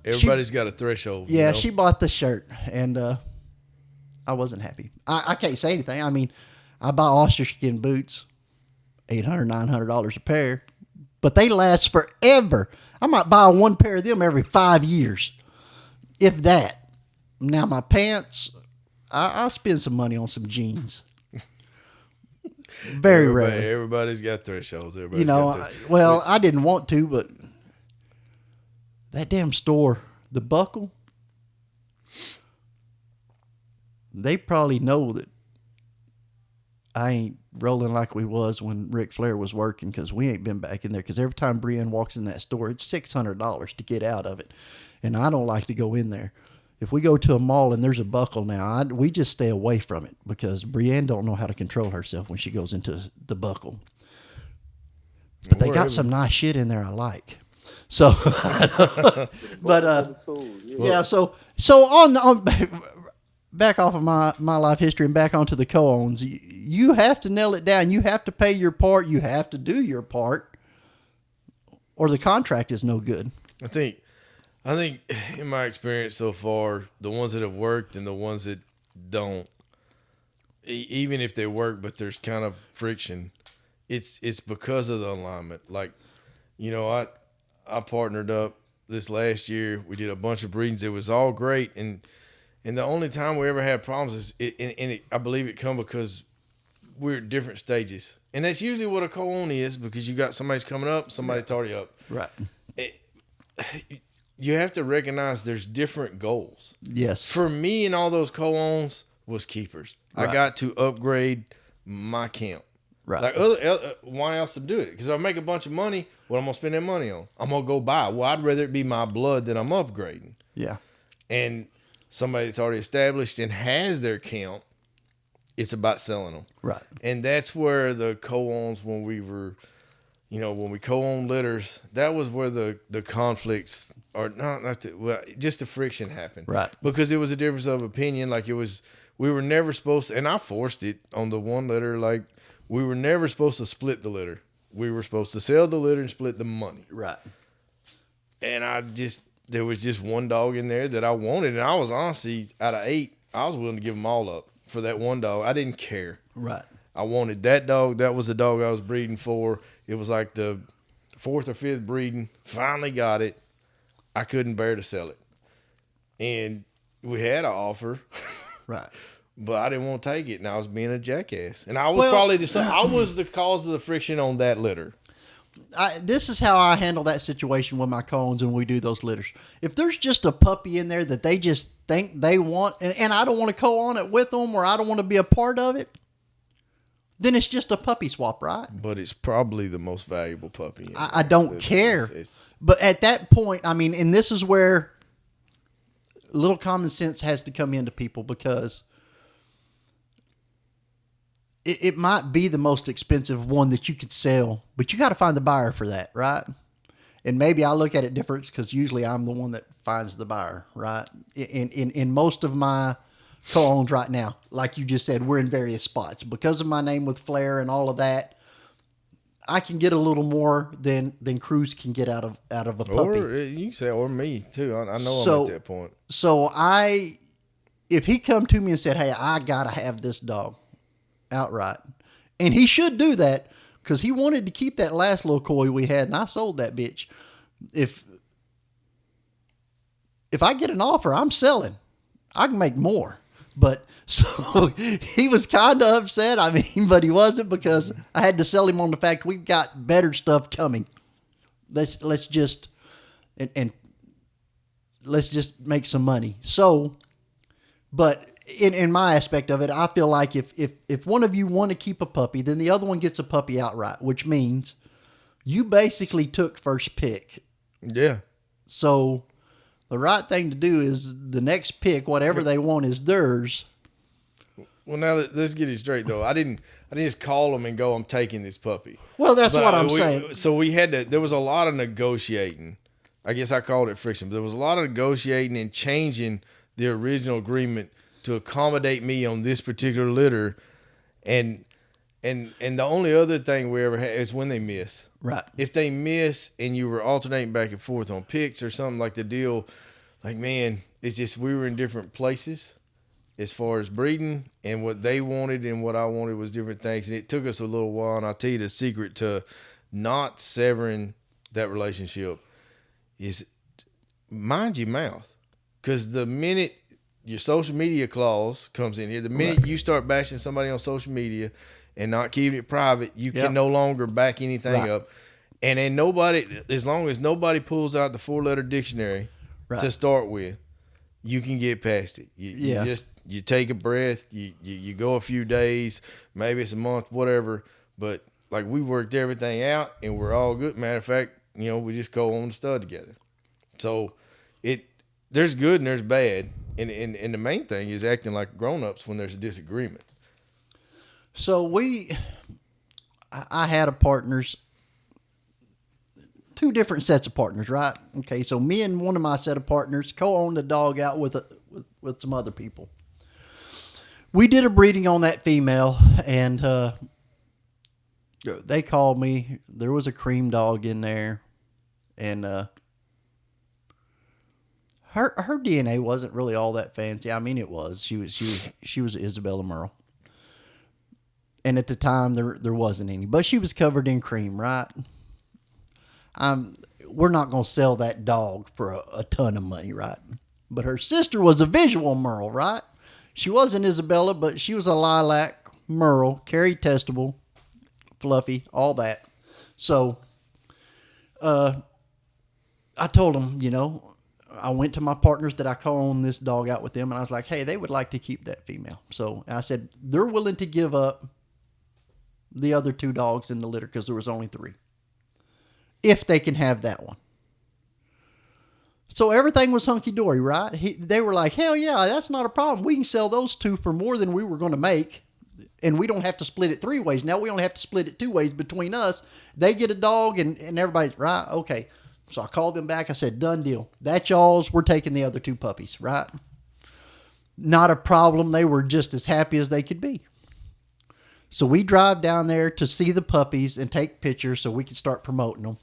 Everybody's got a threshold. yeah, you know? she bought the shirt, and I wasn't happy. I can't say anything. I mean, I buy ostrichskin boots, $800, $900 a pair, but they last forever. I might buy one pair of them every 5 years, if that. Now my pants, I'll spend some money on some jeans. Very rare. Everybody's got thresholds. You know, I didn't want to, but that damn store, the Buckle, they probably know that I ain't rolling like we was when Ric Flair was working, because we ain't been back in there. Because every time Brienne walks in that store, it's $600 to get out of it, and I don't like to go in there. If we go to a mall and there's a Buckle now, we just stay away from it, because Brienne don't know how to control herself when she goes into the Buckle. But they got some nice shit in there I like. So, but yeah. So on back off of my life history and back onto the co-owns. You have to nail it down. You have to pay your part. You have to do your part, or the contract is no good. I think in my experience so far, the ones that have worked and the ones that don't, even if they work, but there's kind of friction, it's because of the alignment. Like, you know, I partnered up this last year. We did a bunch of breedings. It was all great, and the only time we ever had problems is I believe it come because we're at different stages, and that's usually what a co-own is, because you got somebody's coming up, somebody's already up. Right. You have to recognize there's different goals. Yes. For me, and all those co-owns was keepers. Right. I got to upgrade my camp. Right. Like, why else to do it? Because if I make a bunch of money, what I'm going to spend that money on? I'm going to go buy. Well, I'd rather it be my blood than I'm upgrading. Yeah. And somebody that's already established and has their camp, it's about selling them. Right. And that's where the co-owns, when we were, you know, when we co-owned litters, that was where the conflicts, or just the friction happened. Right. Because it was a difference of opinion. Like, we were never supposed to, and I forced it on the one litter. Like, we were never supposed to split the litter. We were supposed to sell the litter and split the money. Right. And there was just one dog in there that I wanted. And I was honestly, out of 8, I was willing to give them all up for that one dog. I didn't care. Right. I wanted that dog. That was the dog I was breeding for. It was like the 4th or 5th breeding. Finally got it. I couldn't bear to sell it. And we had an offer. Right. But I didn't want to take it, and I was being a jackass. And I was I was the cause of the friction on that litter. This is how I handle that situation with my co-owns when we do those litters. If there's just a puppy in there that they just think they want, and I don't want to co-own it with them, or I don't want to be a part of it, then it's just a puppy swap, right? But it's probably the most valuable puppy. In I there. don't It's- care. it's- But at that point, I mean, and this is where little common sense has to come into people, because it might be the most expensive one that you could sell, but you got to find the buyer for that, right? And maybe I look at it different because usually I'm the one that finds the buyer, right? In most of my co-owns right now, like you just said, we're in various spots because of my name with Flair and all of that. I can get a little more than Cruz can get out of a puppy. Or you can say, or me too. I know So- I'm at that point. So if he come to me and said, "Hey, I gotta have this dog," outright, and he should do that because he wanted to keep that last little koi we had, and I sold that bitch. If I get an offer, I'm selling. I can make more. But so he was kind of upset. I mean, but he wasn't, because I had to sell him on the fact we've got better stuff coming. Let's just and let's just make some money. So, but in my aspect of it, I feel like if one of you want to keep a puppy, then the other one gets a puppy outright, which means you basically took first pick. Yeah. So the right thing to do is the next pick, whatever they want, is theirs. Well, now let's get it straight though. I didn't just call them and go, "I'm taking this puppy." Well, that's But what I'm saying. So we had to. There was a lot of negotiating. I guess I called it friction. But there was a lot of negotiating and changing the original agreement to accommodate me on this particular litter, and the only other thing we ever had is when they miss. Right. If they miss and you were alternating back and forth on picks or something, like the deal, like, man, it's just we were in different places as far as breeding, and what they wanted and what I wanted was different things. And it took us a little while. And I'll tell you the secret to not severing that relationship is mind your mouth. Because the minute your social media clause comes in here, the minute you start bashing somebody on social media and not keeping it private, you Yep. can no longer back anything Right. up. And then nobody, as long as nobody pulls out the 4-letter dictionary Right. to start with, you can get past it. Yeah. You take a breath, you go a few days, maybe it's a month, whatever. But like, we worked everything out and we're all good. Matter of fact, we just go on the stud together. So there's good and there's bad. And the main thing is acting like grown-ups when there's a disagreement. So I had a partners, 2 different sets of partners, right? Okay, so me and one of my set of partners co-owned a dog out with some other people. We did a breeding on that female, and they called me. There was a cream dog in there, and her DNA wasn't really all that fancy. I mean, it was. She was Isabella Merle. And at the time, there wasn't any. But she was covered in cream, right? We're not going to sell that dog for a ton of money, right? But her sister was a visual Merle, right? She wasn't Isabella, but she was a lilac Merle, carry testable, fluffy, all that. So I told them, I went to my partners that I co-own this dog out with them, and I was like, hey, they would like to keep that female. So I said, they're willing to give up the other 2 dogs in the litter because there was only 3. If they can have that one. So everything was hunky-dory, right? They were like, hell yeah, that's not a problem. We can sell those 2 for more than we were going to make. And we don't have to split it 3 ways. Now we only have to split it 2 ways between us. They get a dog and everybody's, right? Okay. So I called them back. I said, done deal. That's y'all's. We're taking the other 2 puppies, right? Not a problem. They were just as happy as they could be. So we drive down there to see the puppies and take pictures so we can start promoting them.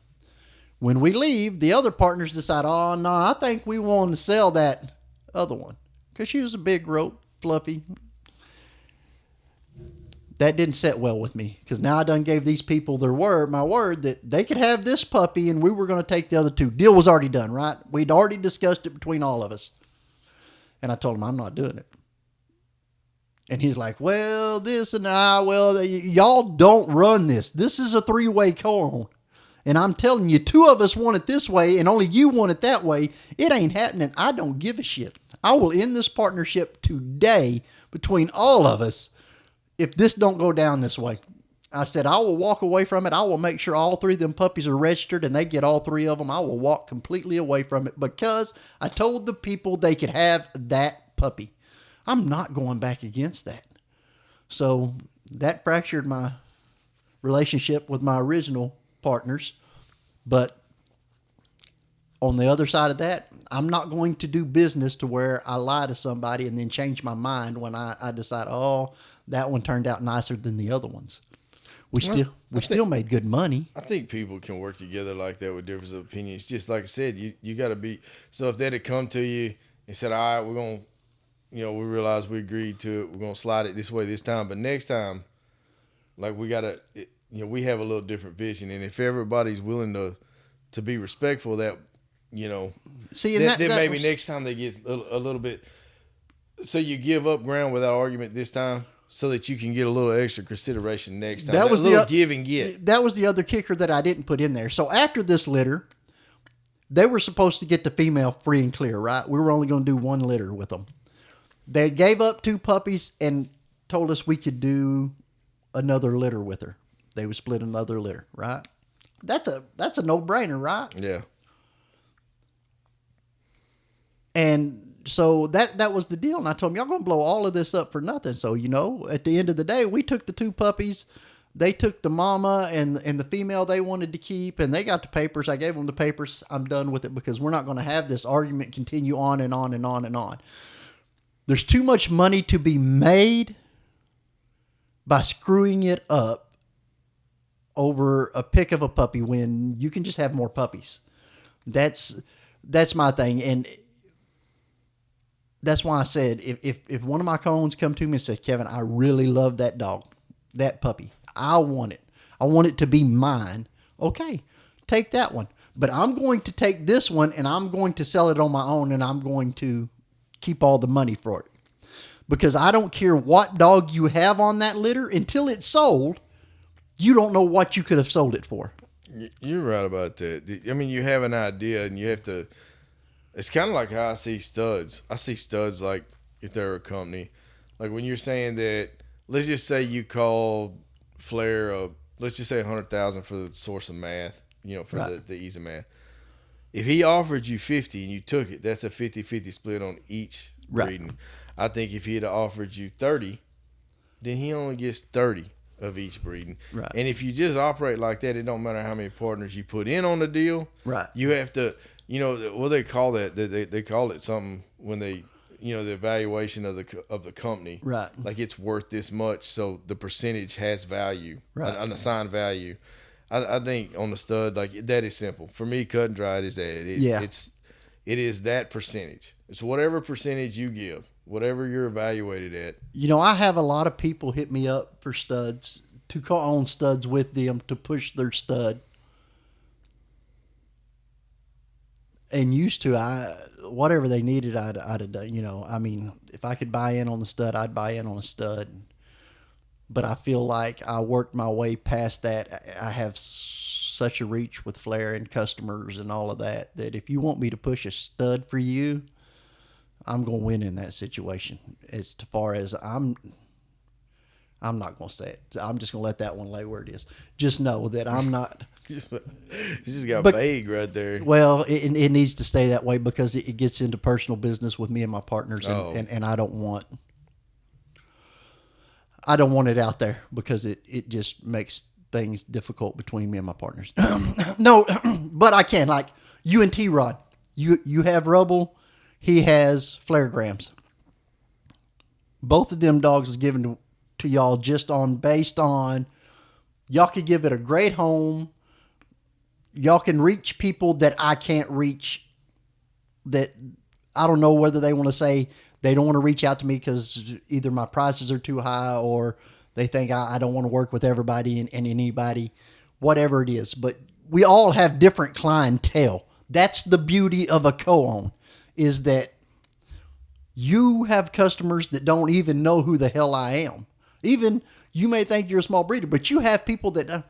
When we leave, the other partners decide, oh, no, I think we want to sell that other one. Because she was a big rope, fluffy. That didn't set well with me. Because now I done gave these people my word that they could have this puppy and we were going to take the other 2. Deal was already done, right? We'd already discussed it between all of us. And I told him, I'm not doing it. And he's like, well, this and y'all don't run this. This is a 3-way co-own. And I'm telling you, 2 of us want it this way and only you want it that way. It ain't happening. I don't give a shit. I will end this partnership today between all of us if this don't go down this way, I said, I will walk away from it. I will make sure all 3 of them puppies are registered and they get all 3 of them. I will walk completely away from it because I told the people they could have that puppy. I'm not going back against that. So that fractured my relationship with my original partners. But on the other side of that, I'm not going to do business to where I lie to somebody and then change my mind when I decide, oh, that one turned out nicer than the other ones. We still made good money. I think people can work together like that with difference of opinions. Just like I said, you got to be. So if they'd have come to you and said, all right, we're going to, we realize we agreed to it. We're going to slide it this way this time. But next time, like we got to, we have a little different vision. And if everybody's willing to be respectful of that, See, and then maybe next time they get a little bit. So you give up ground without argument this time, so that you can get a little extra consideration next time. That was a little give and get. That was the other kicker that I didn't put in there. So after this litter, they were supposed to get the female free and clear, right? We were only going to do 1 litter with them. They gave up 2 puppies and told us we could do another litter with her. They would split another litter, right? That's a no-brainer, right? Yeah. And so that was the deal. And I told them, y'all going to blow all of this up for nothing. So, at the end of the day, we took the 2 puppies. They took the mama and the female they wanted to keep, and they got the papers. I gave them the papers. I'm done with it because we're not going to have this argument continue on and on and on and on. There's too much money to be made by screwing it up over a pick of a puppy when you can just have more puppies. That's my thing. And that's why I said, if one of my cones come to me and say, Kevin, I really love that dog, that puppy. I want it. I want it to be mine. Okay, take that one. But I'm going to take this one and I'm going to sell it on my own and I'm going to keep all the money for it. Because I don't care what dog you have on that litter, until it's sold, you don't know what you could have sold it for. You're right about that. I mean, you have an idea and you have to. It's kind of like how I see studs. I see studs like if they're a company. Like when you're saying that, let's just say you called Flair, let's just say $100,000 for the source of math, for right. the ease of math. If he offered you 50 and you took it, that's a 50-50 split on each breeding. Right. I think if he had offered you 30, then he only gets 30 of each breeding. Right. And if you just operate like that, it don't matter how many partners you put in on the deal. Right. You have to, what they call that? They call it something when they, the evaluation of the company. Right. Like it's worth this much, so the percentage has value, right. An assigned value. I think on the stud, like that is simple. For me, cut and dried is that. It is that percentage. It's whatever percentage you give, whatever you're evaluated at. I have a lot of people hit me up for studs, to own studs with them, to push their stud. And used to, whatever they needed, I'd have done. I mean, if I could buy in on the stud, I'd buy in on a stud. But I feel like I worked my way past that. I have such a reach with Flair and customers and all of that if you want me to push a stud for you, I'm going to win in that situation. As far as I'm not going to say it. I'm just going to let that one lay where it is. Just know that I'm not. You just got vague right there. Well, it needs to stay that way because it gets into personal business with me and my partners, and I don't want it out there because it just makes things difficult between me and my partners. No, but I can. Like you and T-Rod, you have Rubble, he has Flairgrams. Both of them dogs is given to y'all based on y'all could give it a great home. Y'all can reach people that I can't reach, that I don't know whether they want to say they don't want to reach out to me because either my prices are too high or they think I don't want to work with everybody and anybody, whatever it is. But we all have different clientele. That's the beauty of a co-own, is that you have customers that don't even know who the hell I am. Even you may think you're a small breeder, but you have people that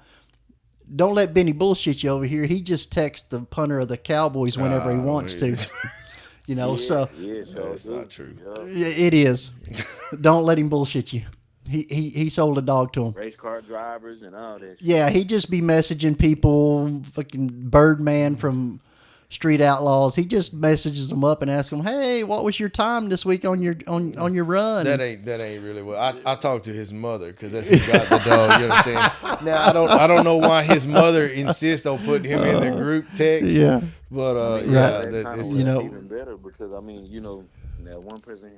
don't let Benny bullshit you over here. He just texts the punter of the Cowboys whenever he wants to. So that's not true. It is. Don't let him bullshit you. He sold a dog to him. Race car drivers and all that shit. Yeah, he just be messaging people, fucking Birdman from Street Outlaws. He just messages them up and asks them, "Hey, what was your time this week on your run?" That ain't really well. I talked to his mother because that's who got the dog. You understand? Now I don't know why his mother insists on putting him in the group text. Yeah. But That that's kinda it's, you know- even better because I mean, that one person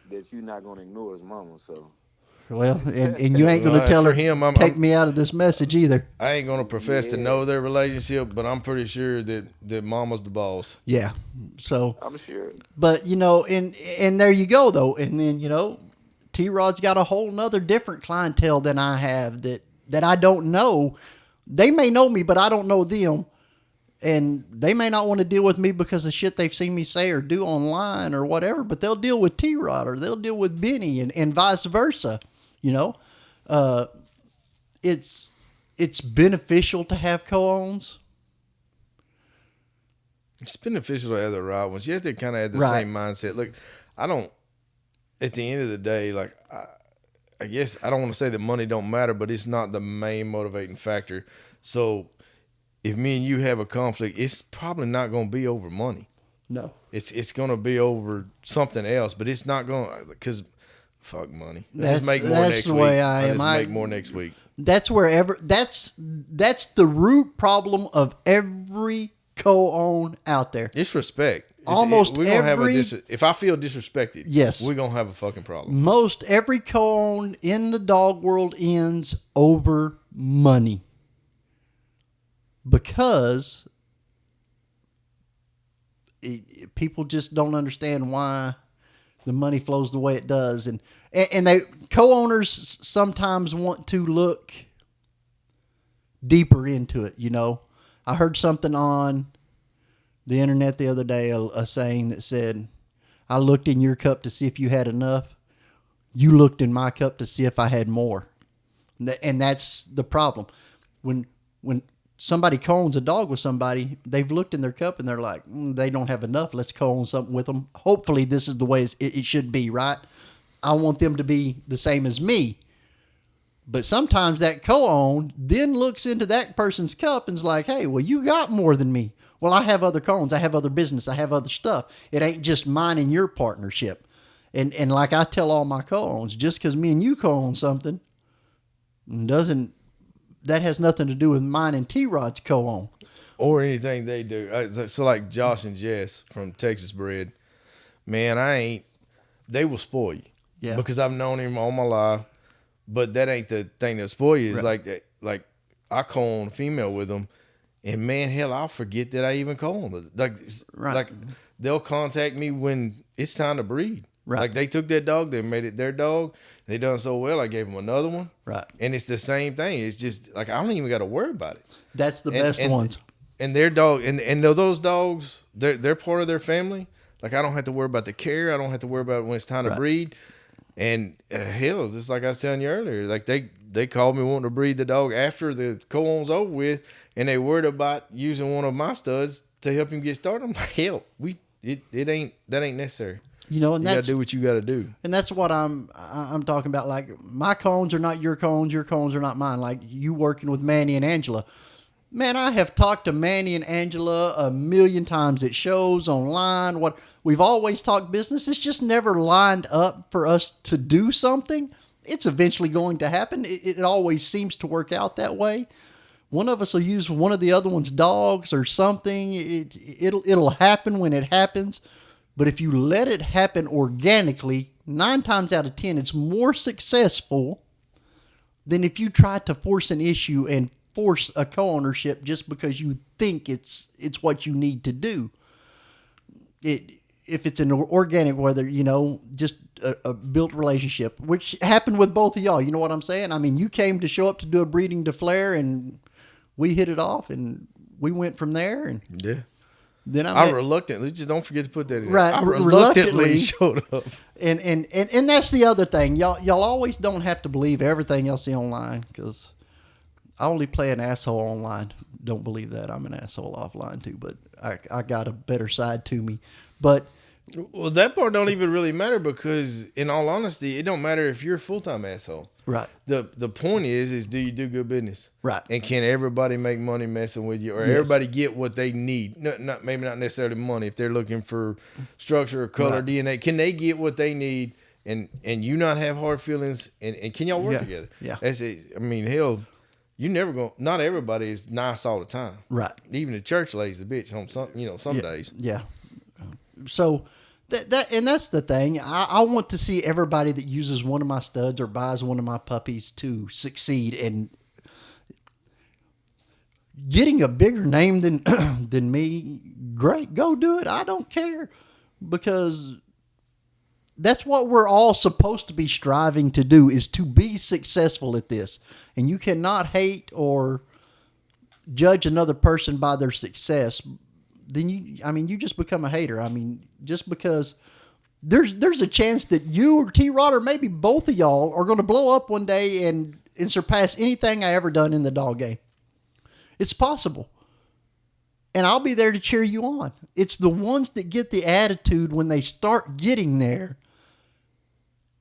that you're not gonna ignore is mama. So Well, and you ain't gonna Well, tell for her him, I'm- take me out of this message either. I ain't gonna profess to know their relationship, but I'm pretty sure that Mama's the boss. Yeah. So, I'm sure. but and there you go though, and then T-Rod's got a whole nother different clientele than I have that I don't know. They may know me, but I don't know them. And they may not want to deal with me because of shit they've seen me say or do online or whatever, but they'll deal with T-Rod or they'll deal with Benny and vice versa. It's beneficial to have co-owns. It's beneficial to have the right ones. You have to kind of have the Right. same mindset. Look, I don't. At the end of the day, like I guess I don't want to say that money don't matter, but it's not the main motivating factor. So if me and you have a conflict, it's probably not going to be over money. No. It's going to be over something else, but it's not going because fuck money. Let's That's- make more that's next the week. way I am. Let's I- make more next week. That's that's the root problem of every co-own out there. It's respect. Almost we're gonna every- have if I feel disrespected, Yes. we're gonna have a fucking problem. Most every co-own in the dog world ends over money. Because people just don't understand why the money flows the way it does, and they co-owners sometimes want to look deeper into it. I heard something on the internet the other day, a saying that said, "I looked in your cup to see if you had enough. You looked in my cup to see if I had more." And that's the problem. When somebody co-owns a dog with somebody, they've looked in their cup and they're like, they don't have enough. Let's co-own something with them. Hopefully this is the way it should be, right? I want them to be the same as me. But sometimes that co-own then looks into that person's cup and is like, hey, well, you got more than me. Well, I have other co-owns. I have other business. I have other stuff. It ain't just mine and your partnership. And like I tell all my co-owns, just because me and you co-own something that has nothing to do with mine and T-Rod's co-own. Or anything they do. So like Josh and Jess from Texas Bred, man, they will spoil you. Yeah. Because I've known him all my life, but that ain't the thing that spoil you. It's Right. like I co-own a female with them, and man, hell, I'll forget that I even co-owned it. Right. Like they'll contact me when it's time to breed. Right. Like they took that dog, they made it their dog. They done so well, I gave them another one. Right. And it's the same thing. It's just like I don't even got to worry about it. That's the best ones. And their dog, and those dogs, they're part of their family. Like I don't have to worry about the care. I don't have to worry about when it's time to breed. And hell, just like I was telling you earlier, like they called me wanting to breed the dog after the co-own's over with, and they worried about using one of my studs to help him get started. I'm like, hell, that ain't necessary. And You gotta that's do what you gotta do. and that's what I'm talking about. Like my cones are not your cones are not mine. Like you working with Manny and Angela. Man, I have talked to Manny and Angela a million times at shows, online. We've always talked business. It's just never lined up for us to do something. It's eventually going to happen. It always seems to work out that way. One of us will use one of the other one's dogs or something. It'll happen when it happens. But if you let it happen organically, 9 times out of 10, it's more successful than if you try to force an issue and force a co-ownership just because you think it's what you need to do. If it's an organic, whether, just a built relationship, which happened with both of y'all. You know what I'm saying? I mean, you came to show up to do a breeding to Flair, and we hit it off, and we went from there. And Yeah. then I reluctantly, just don't forget to put that in. Right, I reluctantly showed up. And that's the other thing. Y'all always don't have to believe everything y'all see online, because I only play an asshole online. Don't believe that. I'm an asshole offline too, but I got a better side to me. But Well, that part don't even really matter because, in all honesty, it don't matter if you're a full-time asshole. Right. The point is do you do good business? Right. And can everybody make money messing with you, or Yes. everybody get what they need? Not maybe not necessarily money. If they're looking for structure or color, Right. DNA, can they get what they need? And you not have hard feelings, and can y'all work Yeah. together? Yeah. That's it. I mean, hell, you never go. Not everybody is nice all the time. Right. Even the church lays a bitch on some Yeah. days. Yeah. So and that's the thing. I want to see everybody that uses one of my studs or buys one of my puppies to succeed, and getting a bigger name than than me, great, go do it. I don't care, because that's what we're all supposed to be striving to do, is to be successful at this. And you cannot hate or judge another person by their success. Then you just become a hater. I mean, just because there's a chance that you or T-Rod or maybe both of y'all are going to blow up one day and surpass anything I ever done in the dog game. It's possible. And I'll be there to cheer you on. It's the ones that get the attitude when they start getting there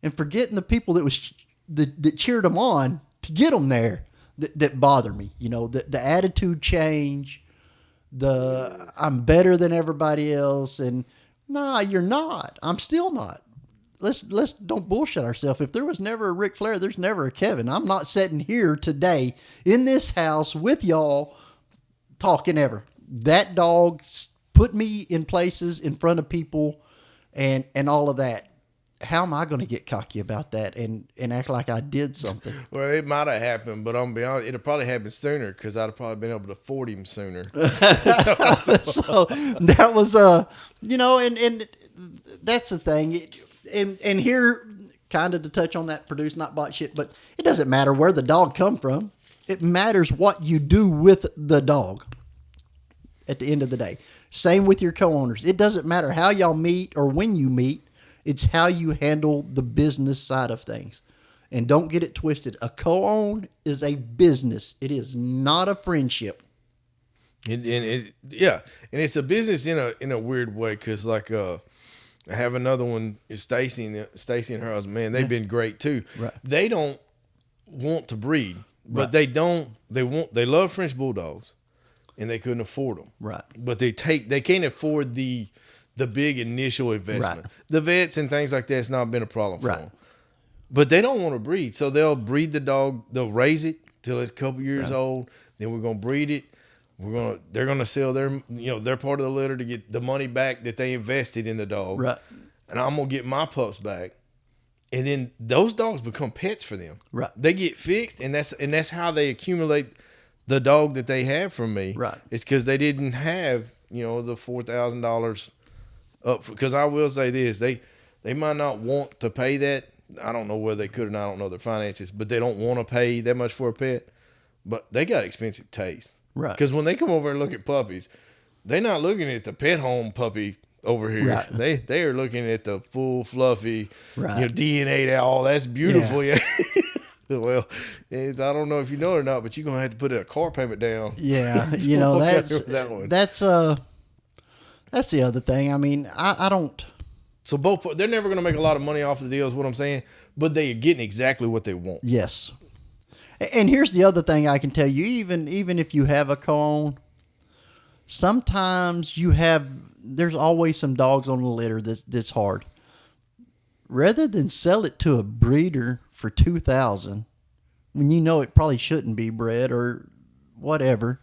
and forgetting the people that cheered them on to get them there that bother me. You know, the attitude change, I'm better than everybody else, and nah, you're not. I'm still not. Let's don't bullshit ourselves. If there was never a Ric Flair, there's never a Kevin. I'm not sitting here today in this house with y'all talking ever. That dog put me in places in front of people and all of that. How am I going to get cocky about that and act like I did something? Well, it might have happened, but I'm gonna be honest, it'll probably happen sooner because I'd have probably been able to afford him sooner. So that was and that's the thing. And here, kind of to touch on that produce not bought shit, but it doesn't matter where the dog come from. It matters what you do with the dog at the end of the day. Same with your co-owners. It doesn't matter how y'all meet or when you meet. It's how you handle the business side of things. And don't get it twisted. A co-own is a business. It is not a friendship. And it's a business in a weird way because like I have another one is Stacy and her husband. Man, they've been great too. Right. They don't want to breed, but Right. they love French bulldogs, and they couldn't afford them. Right. But they can't afford the big initial investment. Right. The vets and things like that's not been a problem for Right. them. But they don't want to breed, so they'll breed the dog. They'll raise it till it's a couple years old. Then we're gonna breed it. They're gonna sell their part of the litter to get the money back that they invested in the dog. Right. And I'm gonna get my pups back. And then those dogs become pets for them. Right. They get fixed, and that's how they accumulate the dog that they have from me. Right. It's because they didn't have the $4,000 up. Because I will say this, they might not want to pay that. I don't know whether they could or not. I don't know their finances, but they don't want to pay that much for a pet. But they got expensive taste. Right. Because when they come over and look at puppies, they're not looking at the pet home puppy over here. Right. They are looking at the full fluffy, Right. DNA. Oh, that's beautiful. Yeah. Well, I don't know if you know it or not, but you're gonna have to put a car payment down. Yeah, Okay, that one. that's the other thing. I mean, I don't. So they're never gonna make a lot of money off the deal, is what I'm saying. But they are getting exactly what they want. Yes. And here's the other thing I can tell you. Even if you have a co-own, sometimes there's always some dogs on the litter that's hard. Rather than sell it to a breeder for $2,000, when you know it probably shouldn't be bred or whatever,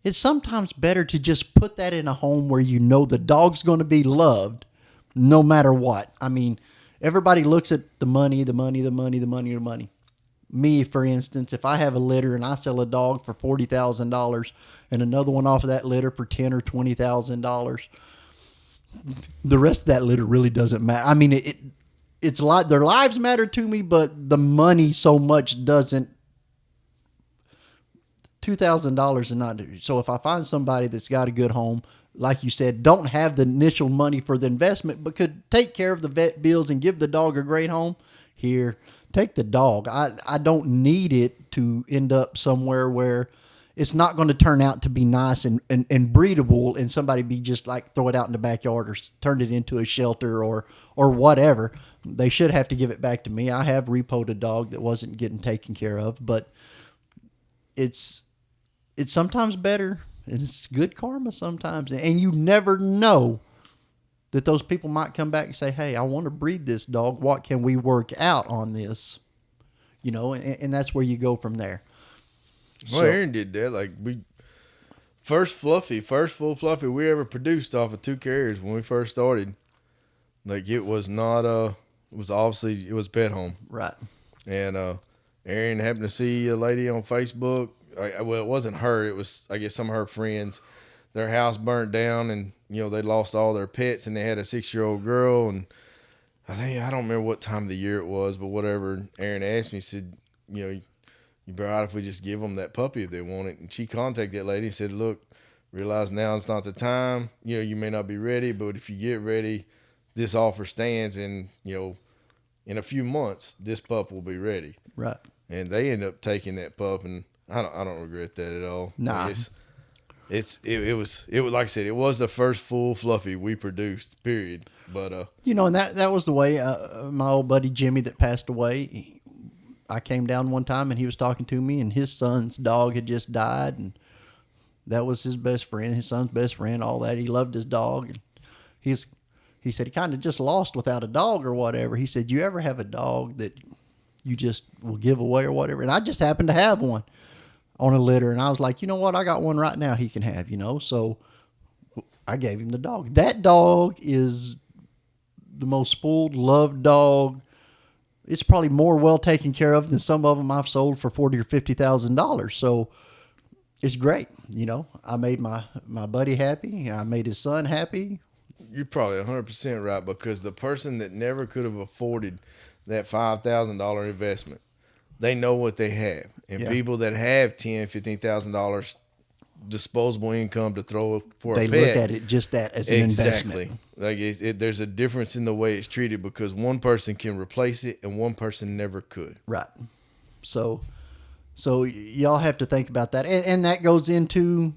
it's sometimes better to just put that in a home where you know the dog's going to be loved no matter what. I mean, everybody looks at the money. Me, for instance, if I have a litter and I sell a dog for $40,000 and another one off of that litter for $10,000 or $20,000, the rest of that litter really doesn't matter. I mean, it's a lot. Their lives matter to me, but the money so much doesn't. $2,000 is not. So if I find somebody that's got a good home, like you said, don't have the initial money for the investment, but could take care of the vet bills and give the dog a great home, here, take the dog. I don't need it to end up somewhere where it's not going to turn out to be nice and breedable, and somebody be just like throw it out in the backyard or turn it into a shelter or whatever. They should have to give it back to me. I have repoed a dog that wasn't getting taken care of, but it's sometimes better, and it's good karma sometimes, and you never know that those people might come back and say, hey, I want to breed this dog. What can we work out on this? You know, and that's where you go from there. Well, Aaron did that. Like first full fluffy we ever produced off of 2 carriers when we first started. Like it was not it was obviously it was pet home. Right. And Aaron happened to see a lady on Facebook. Well, it wasn't her. It was, I guess, some of her friends. Their house burnt down, and they lost all their pets, and they had a 6-year-old girl. And I don't remember what time of the year it was, but whatever. Aaron asked me, he said, you be all right if we just give them that puppy if they want it. And she contacted that lady and said, look, realize now it's not the time. You may not be ready, but if you get ready, this offer stands, and in a few months, this pup will be ready. Right. And they end up taking that pup, and I don't regret that at all. Nah. It was like I said, it was the first full fluffy we produced, period. But and that was the way my old buddy Jimmy that passed away. I came down one time and he was talking to me, and his son's dog had just died, and that was his best friend, his son's best friend, all that. He loved his dog, and he said he kind of just lost without a dog or whatever. He said, you ever have a dog that you just will give away or whatever? And I just happened to have one on a litter, and I was like, you know what? I got one right now he can have, So I gave him the dog. That dog is the most spoiled, loved dog. It's probably more well taken care of than some of them I've sold for $40,000 or $50,000. So it's great. I made my buddy happy. I made his son happy. You're probably 100% right, because the person that never could have afforded that $5,000 investment, they know what they have. And people that have $10,000, $15,000 disposable income to throw for they a pet, look at it just that as an investment. Like there's a difference in the way it's treated, because one person can replace it and one person never could. Right. So y'all have to think about that, and that goes into,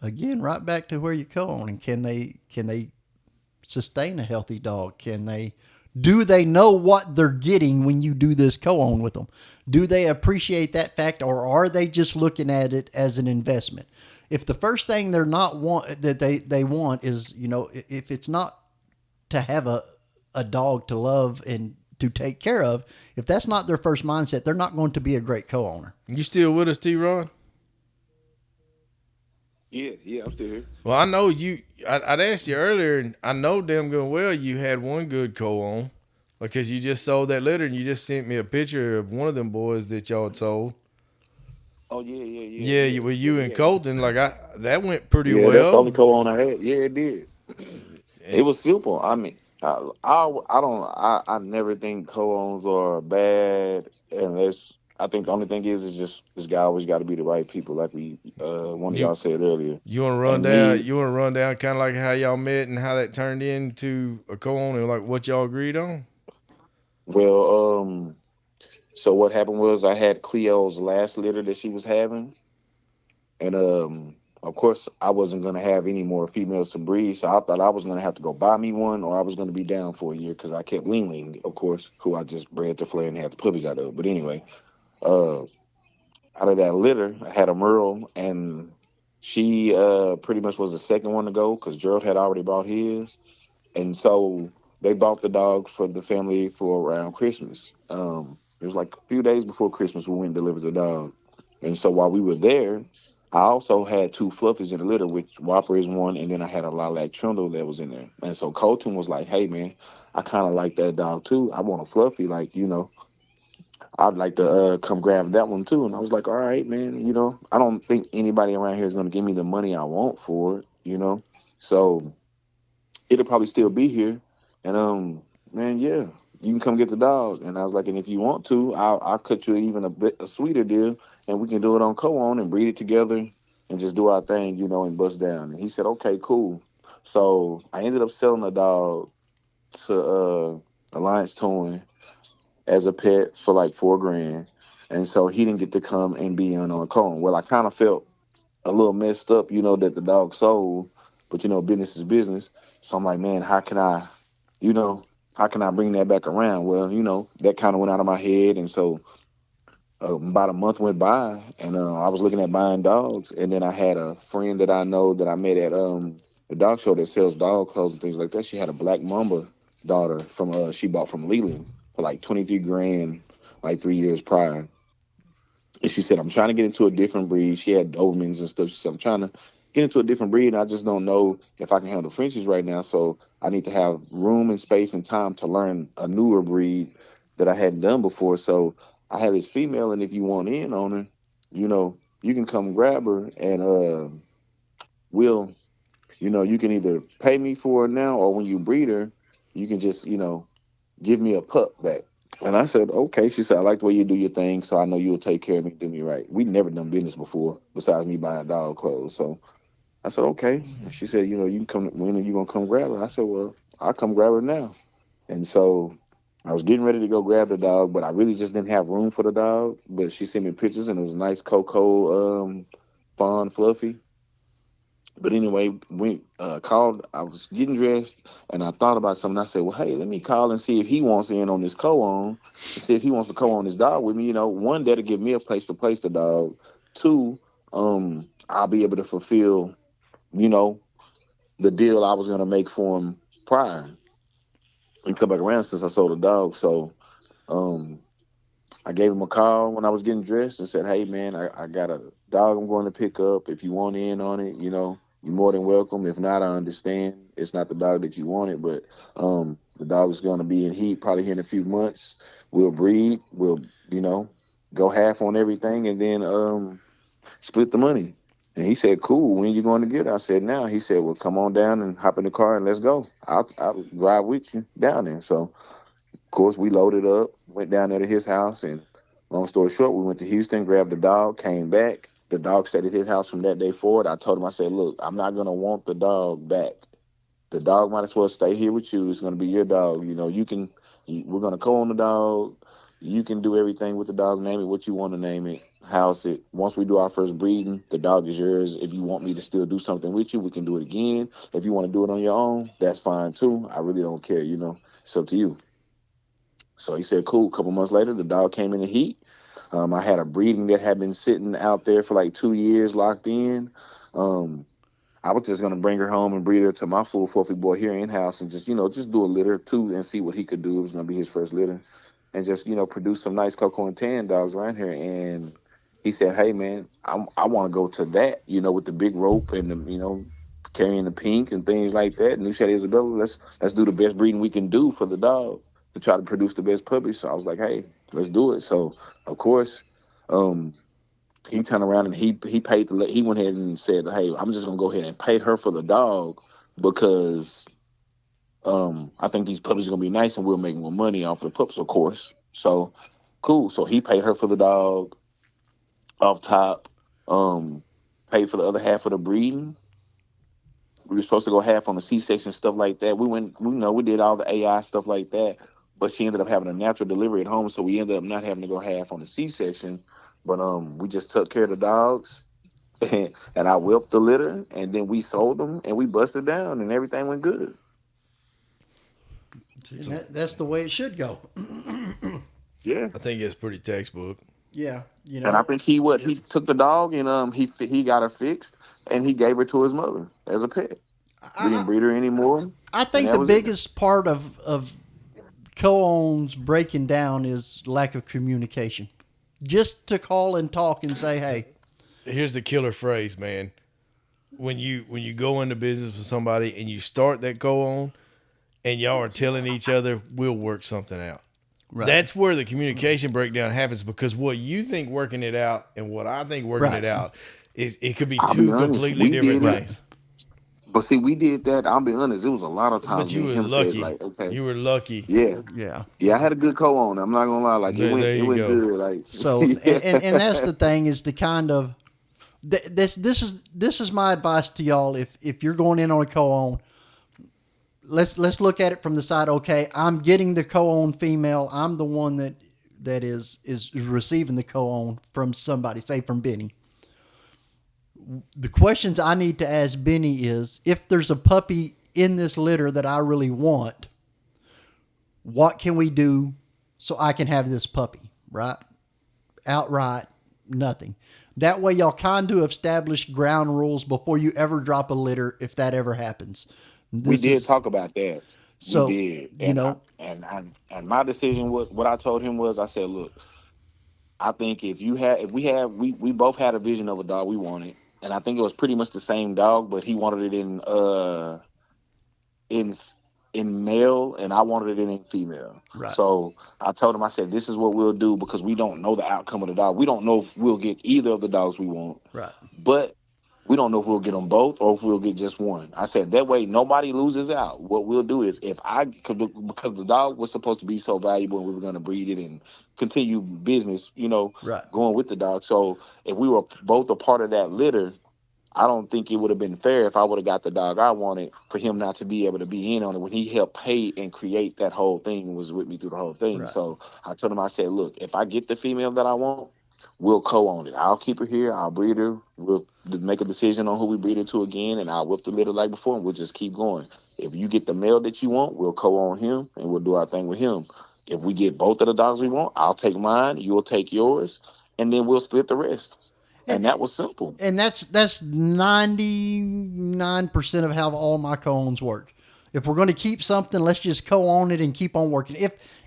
again, right back to where you co-own, and can they sustain a healthy dog? Do they know what they're getting when you do this co-own with them? Do they appreciate that fact, or are they just looking at it as an investment? If the first thing they're not want that they want is, if it's not to have a dog to love and to take care of, if that's not their first mindset, they're not going to be a great co-owner. You still with us, T-Rod? Yeah, I'm still here. Well, I know you. I'd asked you earlier, and I know damn good well you had one good co-own, because you just sold that litter, and you just sent me a picture of one of them boys that y'all had sold. Oh yeah. Yeah, with you and Colton, that went pretty well. well. That's the only co-on I had. Yeah, it did. It was simple. I mean, I never think co-owns are bad, unless I think the only thing is just this guy always got to be the right people, like one of y'all said earlier. You want to run down? You want to run down kind of like how y'all met and how that turned into a co-own, and like what y'all agreed on? Well, so what happened was I had Cleo's last litter that she was having, and of course I wasn't gonna have any more females to breed, so I thought I was gonna have to go buy me one, or I was gonna be down for a year, because I kept Ling, of course, who I just bred the flare and had the puppies out of. But anyway, out of that litter, I had a Merle, and she pretty much was the second one to go, because Gerald had already bought his, and so they bought the dog for the family for around Christmas. It was like a few days before Christmas we went and delivered the dog. And so while we were there, I also had 2 fluffies in the litter, which Whopper is one, and then I had a lilac trundle that was in there. And so Colton was like, hey, man, I kind of like that dog too. I want a fluffy, I'd like to come grab that one too. And I was like, all right, man, I don't think anybody around here is going to give me the money I want for it, So it'll probably still be here. And, man, yeah, you can come get the dog. And I was like, and if you want to, I'll cut you even a sweeter deal, and we can do it on co-own and breed it together and just do our thing, and bust down. And he said, okay, cool. So I ended up selling the dog to Alliance Towing as a pet for like $4,000. And so he didn't get to come and be on co-own. Well, I kind of felt a little messed up, that the dog sold, but business is business. So I'm like, man, you know, how can I bring that back around? Well, that kind of went out of my head, and so about a month went by, and I was looking at buying dogs, and then I had a friend that I know that I met at the dog show that sells dog clothes and things like that. She had a black mamba daughter from she bought from Leland for like 23 grand, like 3 years prior. And she said, I'm trying to get into a different breed. She had Dobermans and stuff. She said, I'm trying to get into a different breed, and I just don't know if I can handle Frenchies right now. So I need to have room and space and time to learn a newer breed that I hadn't done before. So I have this female, and if you want in on her, you can come grab her, and we'll, you can either pay me for her now, or when you breed her, you can just, give me a pup back. And I said, okay. She said, I like the way you do your thing, so I know you'll take care of me, do me right. We'd never done business before, besides me buying dog clothes. So I said, okay. And she said, you can come, when are you going to come grab her? I said, well, I'll come grab her now. And so I was getting ready to go grab the dog, but I really just didn't have room for the dog. But she sent me pictures, and it was a nice Cocoa fawn fluffy. But anyway, we called. I was getting dressed, and I thought about something. I said, "Well, hey, let me call and see if he wants in on this co-on. See if he wants to co-on this dog with me. One, that'll give me a place to place the dog. Two, I'll be able to fulfill, you know, the deal I was gonna make for him prior and come back around since I sold the dog. So, um, I gave him a call when I was getting dressed and said, "Hey, man, I got a dog I'm going to pick up. If you want in on it, you're more than welcome. If not, I understand. It's not the dog that you wanted, but the dog is going to be in heat probably here in a few months. We'll breed. We'll, you know, go half on everything, and then split the money." And he said, "Cool. When you going to get it?" I said, "Now." He said, "Well, come on down and hop in the car and let's go. I'll drive with you down there." So of course, we loaded up, went down there to his house, and long story short, we went to Houston, grabbed the dog, came back. The dog stayed at his house from that day forward. I told him, I said, "Look, I'm not gonna want the dog back. The dog might as well stay here with you. It's gonna be your dog. We're gonna co-own the dog. You can do everything with the dog. Name it what you want to name it. House it. Once we do our first breeding, the dog is yours. If you want me to still do something with you, we can do it again. If you want to do it on your own, that's fine too. I really don't care. It's up to you." So he said, "Cool." A couple months later, the dog came in the heat. I had a breeding that had been sitting out there for like 2 years locked in. Um, I was just gonna bring her home and breed her to my full fluffy boy here in house, and just do a litter too and see what he could do. It was gonna be his first litter, and just produce some nice cocoa and tan dogs around here. And he said, "Hey man, I want to go to that, with the big rope and the carrying the pink and things like that. New Shad Isabella, let's do the best breeding we can do for the dog to try to produce the best puppy." So I was like, "Hey, let's do it." So of course, um, he turned around and he paid he went ahead and said, "Hey, I'm just gonna go ahead and pay her for the dog because I think these puppies are gonna be nice and we'll make more money off the pups, of course." So cool. So he paid her for the dog off top, um, paid for the other half of the breeding. We were supposed to go half on the C-section stuff like that. We did all the AI stuff like that, but she ended up having a natural delivery at home, so we ended up not having to go half on the C-section. But we just took care of the dogs, and I whipped the litter, and then we sold them, and we busted down, and everything went good. And that's the way it should go. Yeah. I think it's pretty textbook. Yeah, And I think he took the dog and he got her fixed and he gave her to his mother as a pet. We didn't breed her anymore. I And think that the was it. biggest part of co-owns breaking down is lack of communication. Just to call and talk and say, "Hey, Here's the killer phrase, man. When you go into business with somebody and you start that go on and y'all are telling each other, we'll work something out. right. That's where the communication breakdown happens, because what you think working it out and what I think working Right. it out it could be I'll be two honest, completely we different did it. things. But see, we did that. I'll be honest, it was a lot of But times you me and were him said lucky. like, okay, You were lucky. yeah. Yeah." Yeah, I had a good co-owner. I'm not gonna lie. Like There it you went go. good. Like So, yeah. and that's the thing, is to kind of this is my advice to y'all. If you're going in on a co-own, let's look at it from the side. Okay, I'm getting the co-own female. I'm the one that is receiving the co-own from somebody, say from Benny. The questions I need to ask Benny is, if there's a puppy in this litter that I really want, what can we do so I can have this puppy, right? Outright, nothing. That way y'all kind of establish ground rules before you ever drop a litter, if that ever happens. We did talk about that. So, We did. you know, And my decision was, what I told him was, I said, look, I think if we both had a vision of a dog we wanted, and I think it was pretty much the same dog, but he wanted it in male, and I wanted it in female. Right. So I told him, I said, this is what we'll do, because we don't know the outcome of the dog. We don't know if we'll get either of the dogs we want. right. But we don't know if we'll get them both or if we'll get just one. I said, that way nobody loses out. What we'll do is, because the dog was supposed to be so valuable and we were going to breed it and continue business, Right. going with the dog. So if we were both a part of that litter, I don't think it would have been fair if I would have got the dog I wanted for him not to be able to be in on it when he helped pay and create that whole thing and was with me through the whole thing. Right. So I told him, I said, look, if I get the female that I want, we'll co-own it. I'll keep her here. I'll breed her. We'll make a decision on who we breed her to again, and I'll whip the litter like before, and we'll just keep going. If you get the male that you want, we'll co-own him, and we'll do our thing with him. If we get both of the dogs we want, I'll take mine, you'll take yours, and then we'll split the rest. And that was simple. And that's 99% of how all my co-owns work. If we're going to keep something, let's just co-own it and keep on working.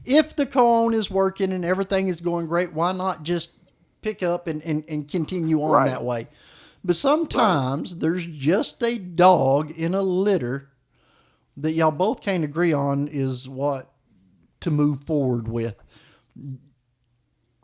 If the co-own is working and everything is going great, why not just pick up and continue on that way? But sometimes there's just a dog in a litter that y'all both can't agree on is what to move forward with.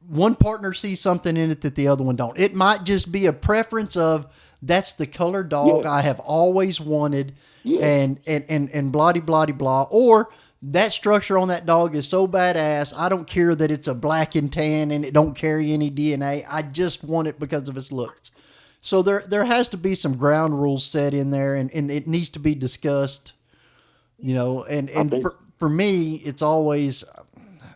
One partner sees something in it that the other one don't. It might just be a preference of, that's the color dog I have always wanted, and blah blah blah, or that structure on that dog is so badass, I don't care that it's a black and tan and it don't carry any DNA. I just want it because of its looks. So there has to be some ground rules set in there, and it needs to be discussed, and for me, it's always,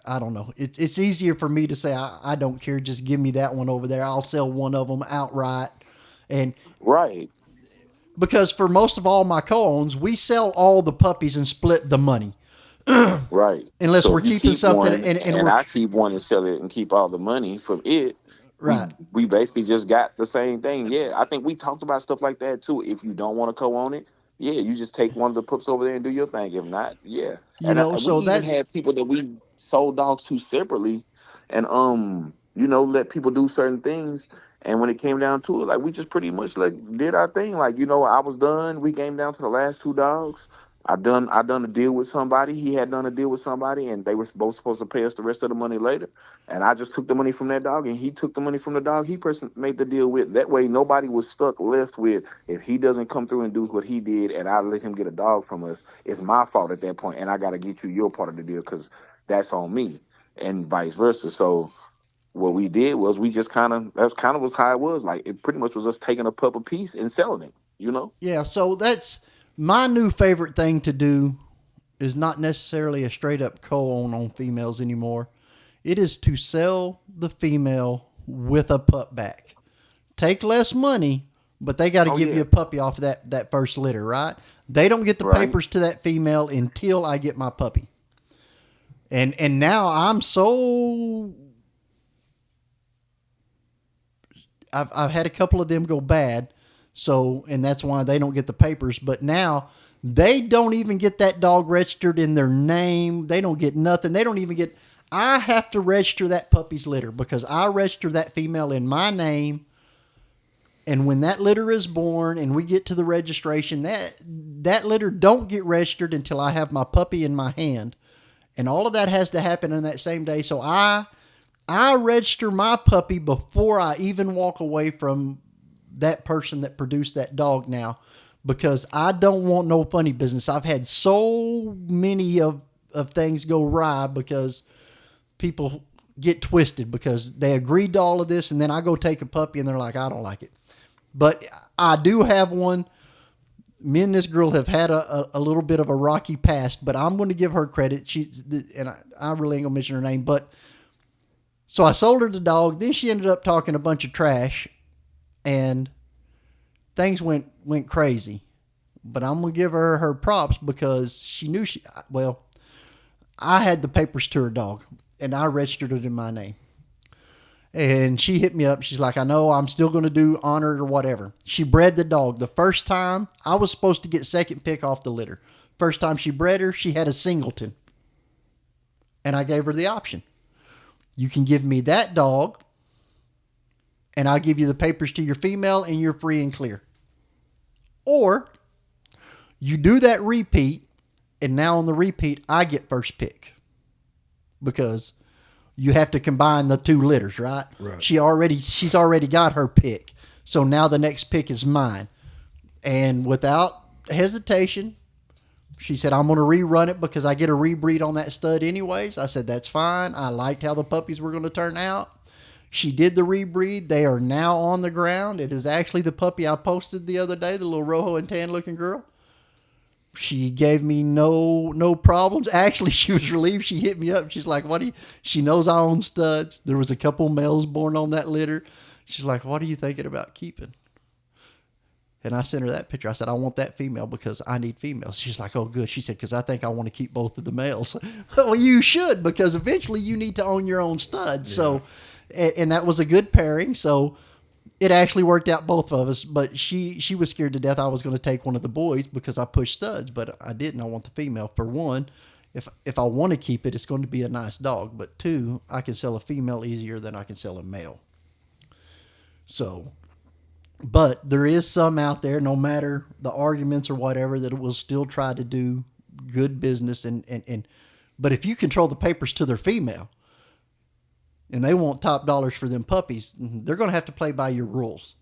I don't know. It's easier for me to say, I don't care. Just give me that one over there. I'll sell one of them outright. And because for most of all my co-owns, we sell all the puppies and split the money. Right. Unless So we're if you keeping keep something one, and I keep one and sell it and keep all the money from it. Right. We basically just got the same thing. Yeah. I think we talked about stuff like that too. If you don't want to co-own it, you just take one of the pups over there and do your thing. If not, so we even that's, had people that we sold dogs to separately, and let people do certain things. And when it came down to it, like, we just pretty much did our thing. Like, I was done. We came down to the last two dogs. I done a deal with somebody. He had done a deal with somebody, and they were both supposed to pay us the rest of the money later. And I just took the money from that dog, and he took the money from the dog he made the deal with. That way, nobody was left with, if he doesn't come through and do what he did, and I let him get a dog from us, it's my fault at that point, and I got to get you your part of the deal because that's on me, and vice versa. So what we did was we just was how it was. Like, it pretty much was us taking a pup a piece and selling it, Yeah. So that's my new favorite thing to do, is not necessarily a straight up co-own on females anymore. It is to sell the female with a pup back. Take less money, but they got to give you a puppy off of that first litter, right? They don't get the papers to that female until I get my puppy. And now I'm so, I've had a couple of them go bad. So, and that's why they don't get the papers. But now they don't even get that dog registered in their name. They don't get nothing. They don't even get, I have to register that puppy's litter because I register that female in my name. And when that litter is born and we get to the registration, that litter don't get registered until I have my puppy in my hand. And all of that has to happen in that same day. So I register my puppy before I even walk away from that person that produced that dog now, because I don't want no funny business. I've had so many of things go awry because people get twisted because they agreed to all of this, and then I go take a puppy and they're like, I don't like it. But I do have one. Me and this girl have had a little bit of a rocky past, but I'm going to give her credit. I really ain't going to mention her name, but so I sold her the dog. Then she ended up talking a bunch of trash, and things went crazy. But I'm gonna give her her props because she knew I had the papers to her dog, and I registered it in my name. And she hit me up. She's like, I know I'm still going to do honor or whatever. She bred the dog. The first time, I was supposed to get second pick off the litter. First time she bred her, she had a singleton. And I gave her the option. You can give me that dog, and I'll give you the papers to your female, and you're free and clear. Or you do that repeat, and now on the repeat, I get first pick. Because you have to combine the two litters, right? Right. She's already got her pick. So now the next pick is mine. And without hesitation, she said, I'm going to rerun it because I get a rebreed on that stud anyways. I said, that's fine. I liked how the puppies were going to turn out. She did the rebreed. They are now on the ground. It is actually the puppy I posted the other day, the little rojo and tan looking girl. She gave me no problems. Actually, she was relieved. She hit me up. She's like, she knows I own studs. There was a couple males born on that litter. She's like, what are you thinking about keeping? And I sent her that picture. I said, I want that female because I need females. She's like, oh, good. She said, because I think I want to keep both of the males. Well, you should, because eventually you need to own your own studs. Yeah. So, and that was a good pairing. So it actually worked out both of us. But she was scared to death I was going to take one of the boys because I pushed studs. But I didn't. I want the female. For one, if I want to keep it, it's going to be a nice dog. But two, I can sell a female easier than I can sell a male. So... But there is some out there, no matter the arguments or whatever, that will still try to do good business. But if you control the papers to their female and they want top dollars for them puppies, they're going to have to play by your rules.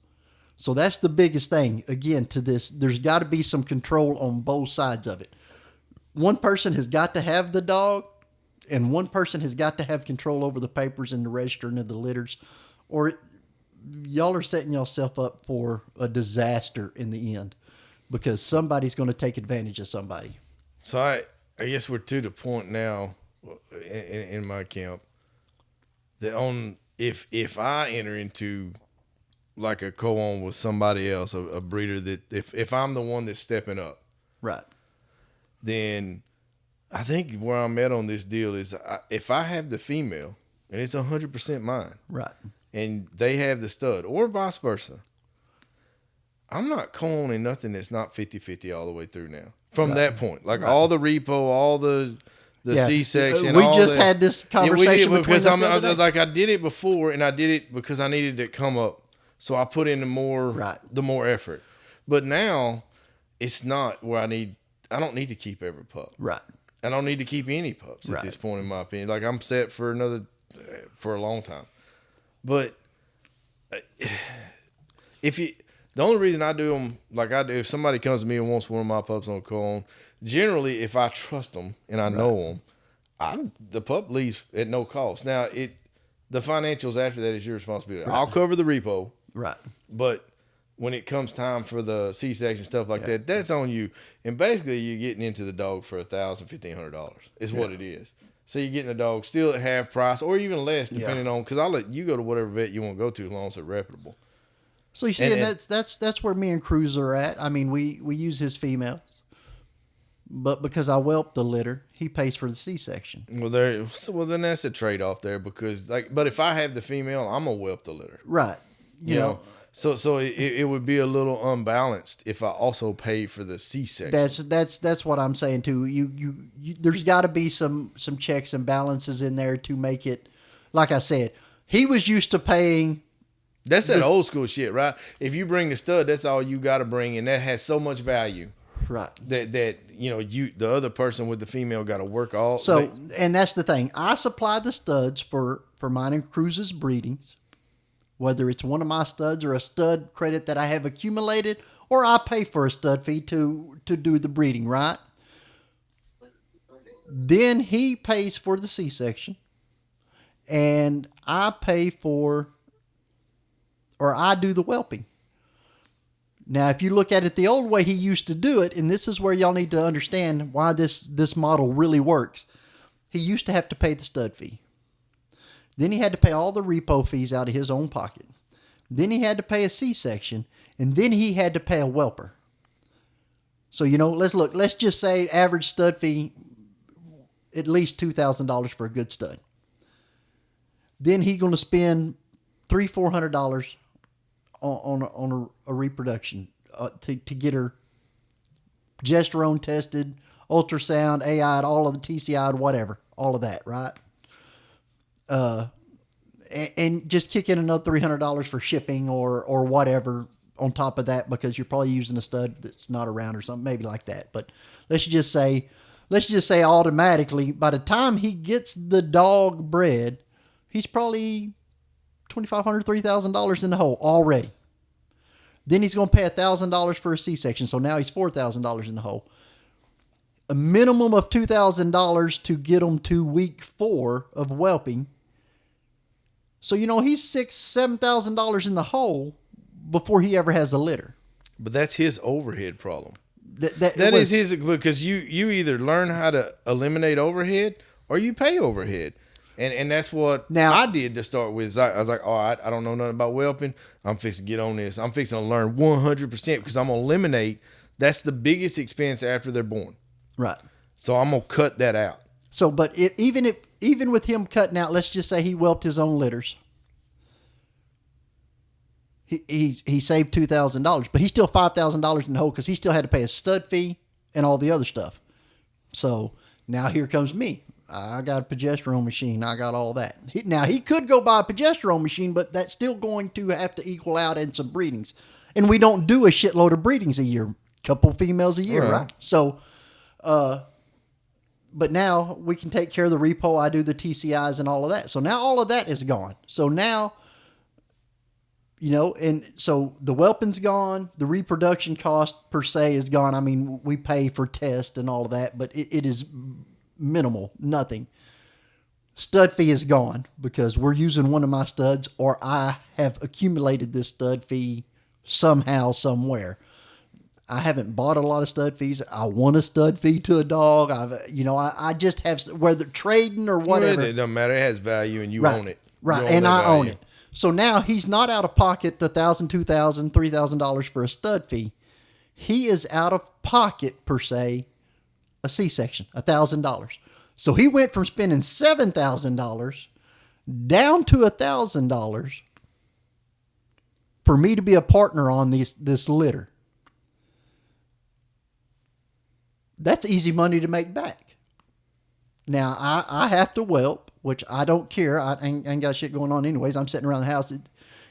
So that's the biggest thing, again, to this. There's got to be some control on both sides of it. One person has got to have the dog, and one person has got to have control over the papers and the registering of the litters, or y'all are setting yourself up for a disaster in the end because somebody's going to take advantage of somebody. So I guess we're to the point now in my camp that if I enter into like a co-own with somebody else, a breeder, that if I'm the one that's stepping up, right, then I think where I'm at on this deal is if I have the female and it's 100% mine, right, and they have the stud, or vice versa, I'm not co-owning nothing that's not 50-50 all the way through now. From that point, like all the repo, all the C-section. We just had this conversation between us the other day. Like I did it before, and I did it because I needed to come up, so I put in the more effort. But now it's not where I don't need to keep every pup. Right. I don't need to keep any pups at this point, in my opinion. Like I'm set for a long time. But the only reason I do them like I do, if somebody comes to me and wants one of my pups on co-own, generally if I trust them and I know them, the pup leaves at no cost. Now the financials after that is your responsibility. Right. I'll cover the repo, right? But when it comes time for the C-section stuff like that, that's on you. And basically, you're getting into the dog for $1,000, $1,500 is what it is. So you're getting the dog still at half price or even less, depending on, because I'll let you go to whatever vet you want to go to as long as they're reputable. So you see, and that's where me and Cruz are at. I mean, we use his females, but because I whelp the litter, he pays for the C-section. Well, then that's a trade-off there because, but if I have the female, I'm gonna whelp the litter, right? You know. So it would be a little unbalanced if I also pay for the C-section. That's what I'm saying too. You there's got to be some checks and balances in there to make it. Like I said, he was used to paying. That's that old school shit, right? If you bring the stud, that's all you got to bring, and that has so much value, right? That the other person with the female got to work all. So and that's the thing. I supply the studs for mine and Cruz's breedings. Whether it's one of my studs or a stud credit that I have accumulated, or I pay for a stud fee to do the breeding, right? Then he pays for the C-section, and I pay for, or I do the whelping. Now, if you look at it the old way he used to do it, and this is where y'all need to understand why this model really works. He used to have to pay the stud fee. Then he had to pay all the repo fees out of his own pocket. Then he had to pay a C-section. and then he had to pay a whelper. So, let's just say average stud fee, at least $2,000 for a good stud. Then he's going to spend $300-$400 on a reproduction to get her progesterone tested, ultrasound, AI, all of the TCI, whatever, all of that, right? And just kick in another $300 for shipping or whatever on top of that, because you're probably using a stud that's not around or something, maybe like that. But let's just say automatically, by the time he gets the dog bred, he's probably $2,500, $3,000 in the hole already. Then he's going to pay $1,000 for a C-section. So now he's $4,000 in the hole. A minimum of $2,000 to get him to week 4 of whelping. So, he's $6,000, $7,000 in the hole before he ever has a litter. But that's his overhead problem. That is his, because you either learn how to eliminate overhead or you pay overhead. And that's what I did to start with. I was like, all right, I don't know nothing about whelping. I'm fixing to get on this. I'm fixing to learn 100% because I'm going to eliminate. That's the biggest expense after they're born. Right. So I'm going to cut that out. So, but even with him cutting out, let's just say he whelped his own litters. He saved $2,000, but he's still $5,000 in the hole because he still had to pay a stud fee and all the other stuff. So now here comes me. I got a progesterone machine. I got all that. He could go buy a progesterone machine, but that's still going to have to equal out in some breedings. And we don't do a shitload of breedings a year. Couple females a year, right? So, but now we can take care of the repo. I do the TCIs and all of that. So now all of that is gone. So now, and so the whelping's gone. The reproduction cost per se is gone. I mean, we pay for test and all of that, but it is minimal, nothing. Stud fee is gone because we're using one of my studs, or I have accumulated this stud fee somehow, somewhere. I haven't bought a lot of stud fees. I want a stud fee to a dog. I just have, whether trading or whatever. It doesn't matter. It has value and you own it. Right. And I own it. So now he's not out of pocket the $1,000, $2,000, $3,000 for a stud fee. He is out of pocket, per se, a C-section, $1,000. So he went from spending $7,000 down to $1,000 for me to be a partner on this litter. That's easy money to make back. Now, I have to whelp, which I don't care. I ain't got shit going on anyways. I'm sitting around the house.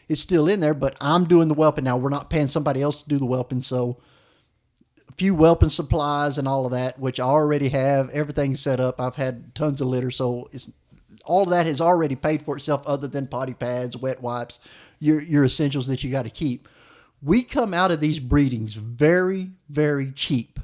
It's still in there, but I'm doing the whelping now. We're not paying somebody else to do the whelping, so a few whelping supplies and all of that, which I already have. Everything's set up. I've had tons of litter, so all of that has already paid for itself other than potty pads, wet wipes, your essentials that you got to keep. We come out of these breedings very, very cheap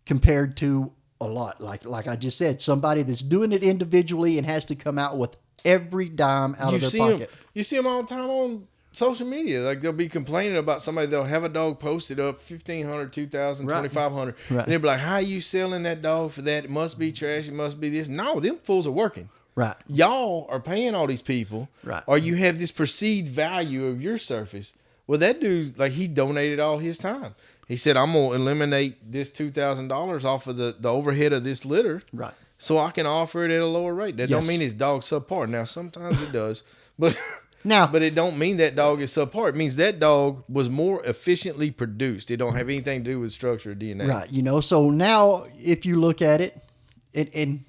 compared to a lot. Like I just said, somebody that's doing it individually and has to come out with every dime out of their pocket. You see them all the time on social media. Like they'll be complaining about somebody. They'll have a dog posted up $1,500, $2,000, $2,500. Right. And they'll be like, how are you selling that dog for that? It must be trash. It must be this. No, them fools are working. Right. Y'all are paying all these people. Right. Or you have this perceived value of your surface. Well, that dude, like, he donated all his time. He said, I'm going to eliminate this $2,000 off of the overhead of this litter. Right. So I can offer it at a lower rate. That don't mean his dog's subpar. Now, sometimes it does. But it don't mean that dog is subpar. It means that dog was more efficiently produced. It don't have anything to do with structure or DNA. Right. So now if you look at it, and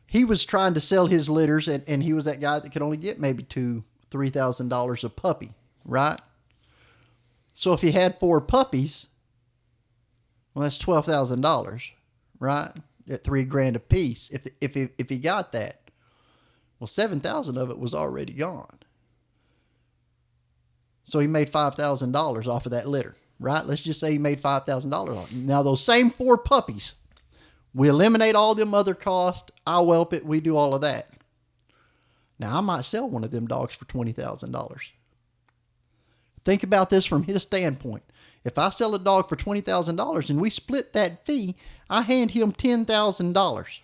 he was trying to sell his litters, and he was that guy that could only get maybe $2,000-$3,000 a puppy. Right. So if he had 4 puppies, well, that's $12,000, right? At $3,000 a piece. If he got that, well, 7,000 of it was already gone. So he made $5,000 off of that litter, right? Let's just say he made $5,000 off. Now those same 4 puppies, we eliminate all them other costs. I whelp it. We do all of that. Now I might sell one of them dogs for $20,000. Think about this from his standpoint. If I sell a dog for $20,000 and we split that fee, I hand him $10,000.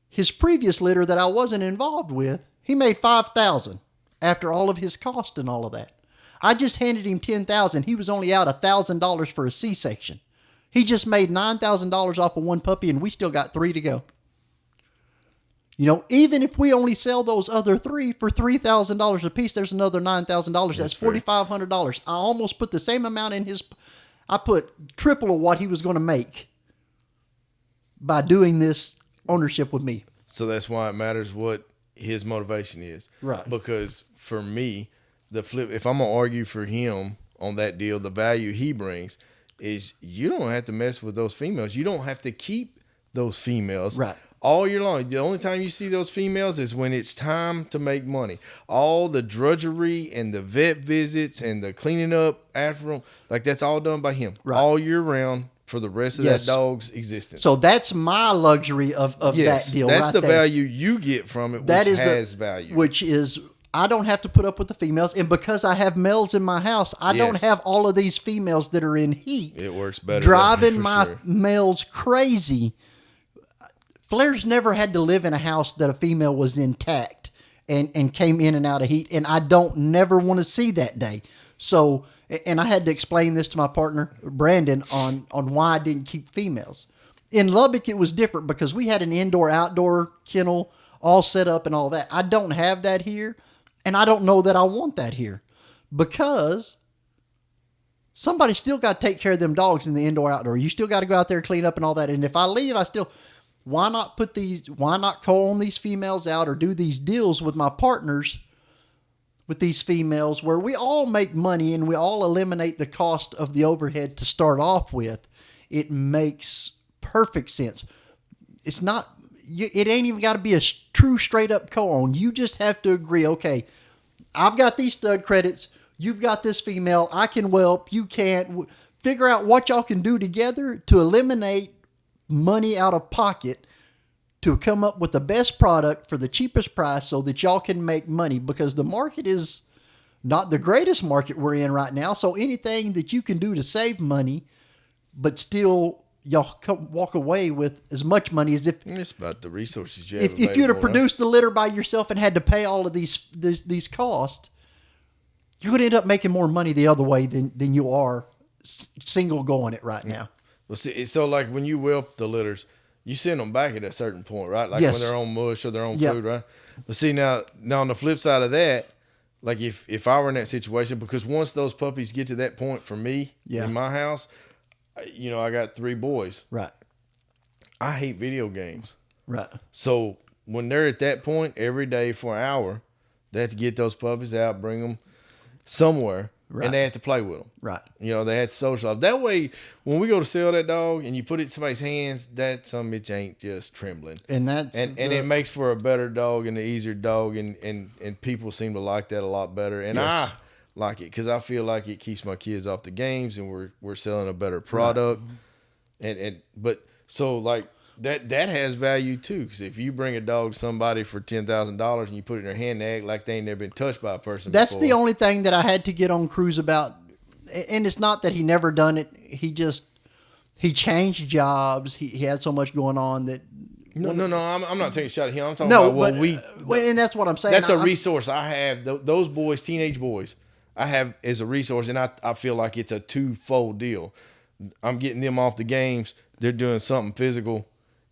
His previous litter that I wasn't involved with, he made $5,000. after all of his cost and all of that. I just handed him $10,000. He was only out $1,000 for a C-section. He just made $9,000 off of one puppy, and we still got 3 to go. You know, even if we only sell those other 3 for $3,000 a piece, there's another $9,000. That's $4,500. I almost put the same amount in his. I put triple of what he was going to make by doing this ownership with me. So that's why it matters what his motivation is. Right. Because for me, the flip, if I'm going to argue for him on that deal, the value he brings is you don't have to mess with those females. You don't have to keep those females. Right. All year long. The only time you see those females is when it's time to make money. All the drudgery and the vet visits and the cleaning up after them, like that's all done by him. Right. All year round for the rest of Yes. that dog's existence. So that's my luxury of yes, that deal. that's right the there. value you get from it, which That is has the value. Which is, I don't have to put up with the females, and because I have males in my house, I don't Yes. have all of these females that are in heat. It works better. Driving for my sure. males crazy. Flair's never had to live in a house that a female was intact and came in and out of heat, and I don't never want to see that day. So, and I had to explain this to my partner Brandon on why I didn't keep females. In Lubbock, it was different because we had an indoor-outdoor kennel all set up and all that. I don't have that here, and I don't know that I want that here because somebody still got to take care of them dogs in the indoor-outdoor. You still got to go out there, clean up and all that. And if I leave, why not co-own these females out or do these deals with my partners with these females where we all make money and we all eliminate the cost of the overhead to start off with? It makes perfect sense. It's not, it ain't even got to be a true straight up co-own. You just have to agree, okay, I've got these stud credits. You've got this female. I can whelp. You can't. Figure out what y'all can do together to eliminate money out of pocket to come up with the best product for the cheapest price so that y'all can make money, because the market is not the greatest market we're in right now. So anything that you can do to save money, but still y'all walk away with as much money as if It's about the resources you have. if you'd have available, produced the litter by yourself and had to pay all of these costs, you're going to end up making more money the other way than you are single going it right now. Well, see, so like when you whelp the litters, you send them back at a certain point, right? Like Yes. when they're on mush or their own Yep. food, right? But see, now on the flip side of that, like if I were in that situation, because once those puppies get to that point for me Yeah. in my house, you know, I got 3 boys. Right. I hate video games. Right. So when they're at that point, every day for an hour, they have to get those puppies out, bring them somewhere, Right. and they have to play with them. Right. You know, they had to socialize. That way, when we go to sell that dog and you put it in somebody's hands, that some bitch ain't just trembling. And that's And it makes for a better dog and an easier dog, and people seem to like that a lot better. And Yes. I like it because I feel like it keeps my kids off the games, and we're selling a better product. But so like that has value too, because if you bring a dog to somebody for $10,000 and you put it in their hand, they act like they ain't never been touched by a person. That's before. the only thing that I had to get on Cruz about. And it's not that he never done it. He changed jobs. He had so much going on that. No. I'm not taking a shot at him. I'm talking No, about what but and that's what I'm saying. That's a I'm- resource I have. Those boys, teenage boys, I have as a resource, and I feel like it's a twofold deal. I'm getting them off the games. They're doing something physical,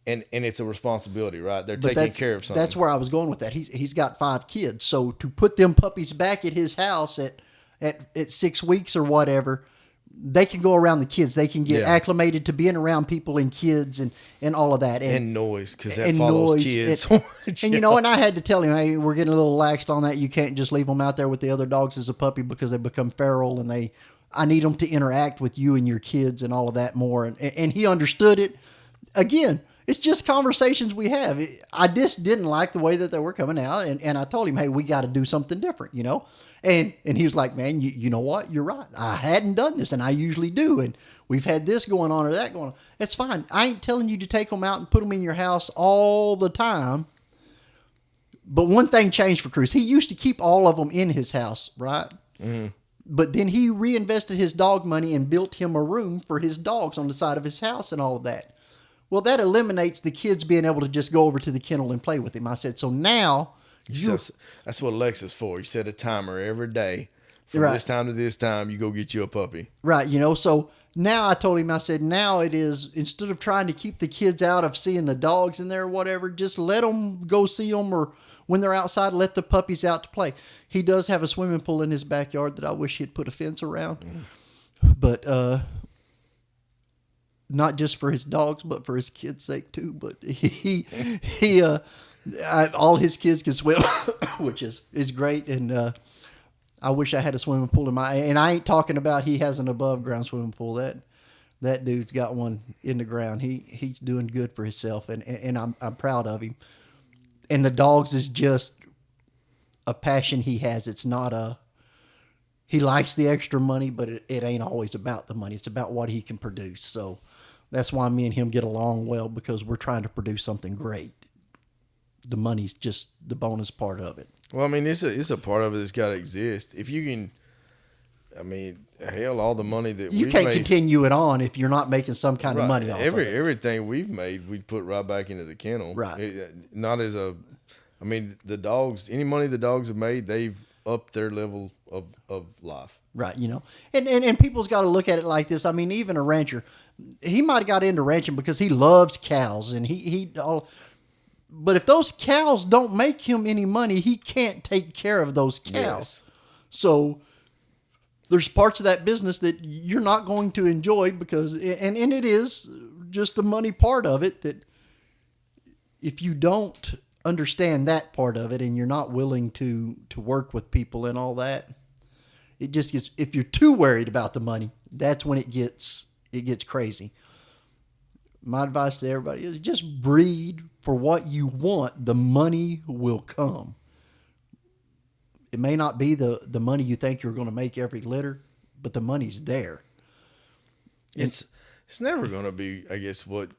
and it's a responsibility, right? They're But taking care of something. That's where I was going with that. He's got 5 kids, so to put them puppies back at his house at 6 weeks or whatever, they can go around the kids. They can get Yeah. acclimated to being around people and kids and all of that. and noise, because that and follows noise. kids. And you know, and I had to tell him, hey, we're getting a little laxed on that. You can't just leave them out there with the other dogs as a puppy because they become feral, and I need them to interact with you and your kids and all of that more. And he understood it. Again, it's just conversations we have. I just didn't like the way that they were coming out, and I told him, hey, we got to do something different, you know. And he was like, man, you know what? You're right. I hadn't done this, and I usually do. And we've had this going on or that going on. It's fine. I ain't telling you to take them out and put them in your house all the time. But one thing changed for Cruz. He used to keep all of them in his house, right? Mm-hmm. But then he reinvested his dog money and built him a room for his dogs on the side of his house and all of that. Well, that eliminates the kids being able to just go over to the kennel and play with him. I said, so now That's what Alexa's for. You set a timer every day. From Right. this time to this time, you go get you a puppy. Right, so now I told him, I said, now it is, instead of trying to keep the kids out of seeing the dogs in there or whatever, just let them go see them, or when they're outside, let the puppies out to play. He does have a swimming pool in his backyard that I wish he'd put a fence around. But not just for his dogs, but for his kids' sake too. But all his kids can swim, which is great. And I wish I had a swimming pool and I ain't talking about he has an above ground swimming pool. That dude's got one in the ground. He's doing good for himself, and I'm proud of him. And the dogs is just a passion he has. It's not he likes the extra money, but it ain't always about the money. It's about what he can produce. So that's why me and him get along well, because we're trying to produce something great. The money's just the bonus part of it. Well, I mean, it's a part of it that's got to exist. If you can, I mean, hell, all the money that You we've can't made, continue it on if you're not making some kind of right, money off of it. everything we've made, we put right back into the kennel. Right. Not as I mean, the dogs, any money the dogs have made, they've upped their level of life. Right, and people's got to look at it like this. I mean, even a rancher, he might have got into ranching because he loves cows, and but if those cows don't make him any money, he can't take care of those cows. Yes. So there's parts of that business that you're not going to enjoy because, and it is just the money part of it, that if you don't understand that part of it and you're not willing to work with people and all that, it just gets, if you're too worried about the money, that's when it gets crazy. My advice to everybody is just breed for what you want. The money will come. It may not be the money you think you're going to make every litter, but the money's there. It's never going to be, I guess, what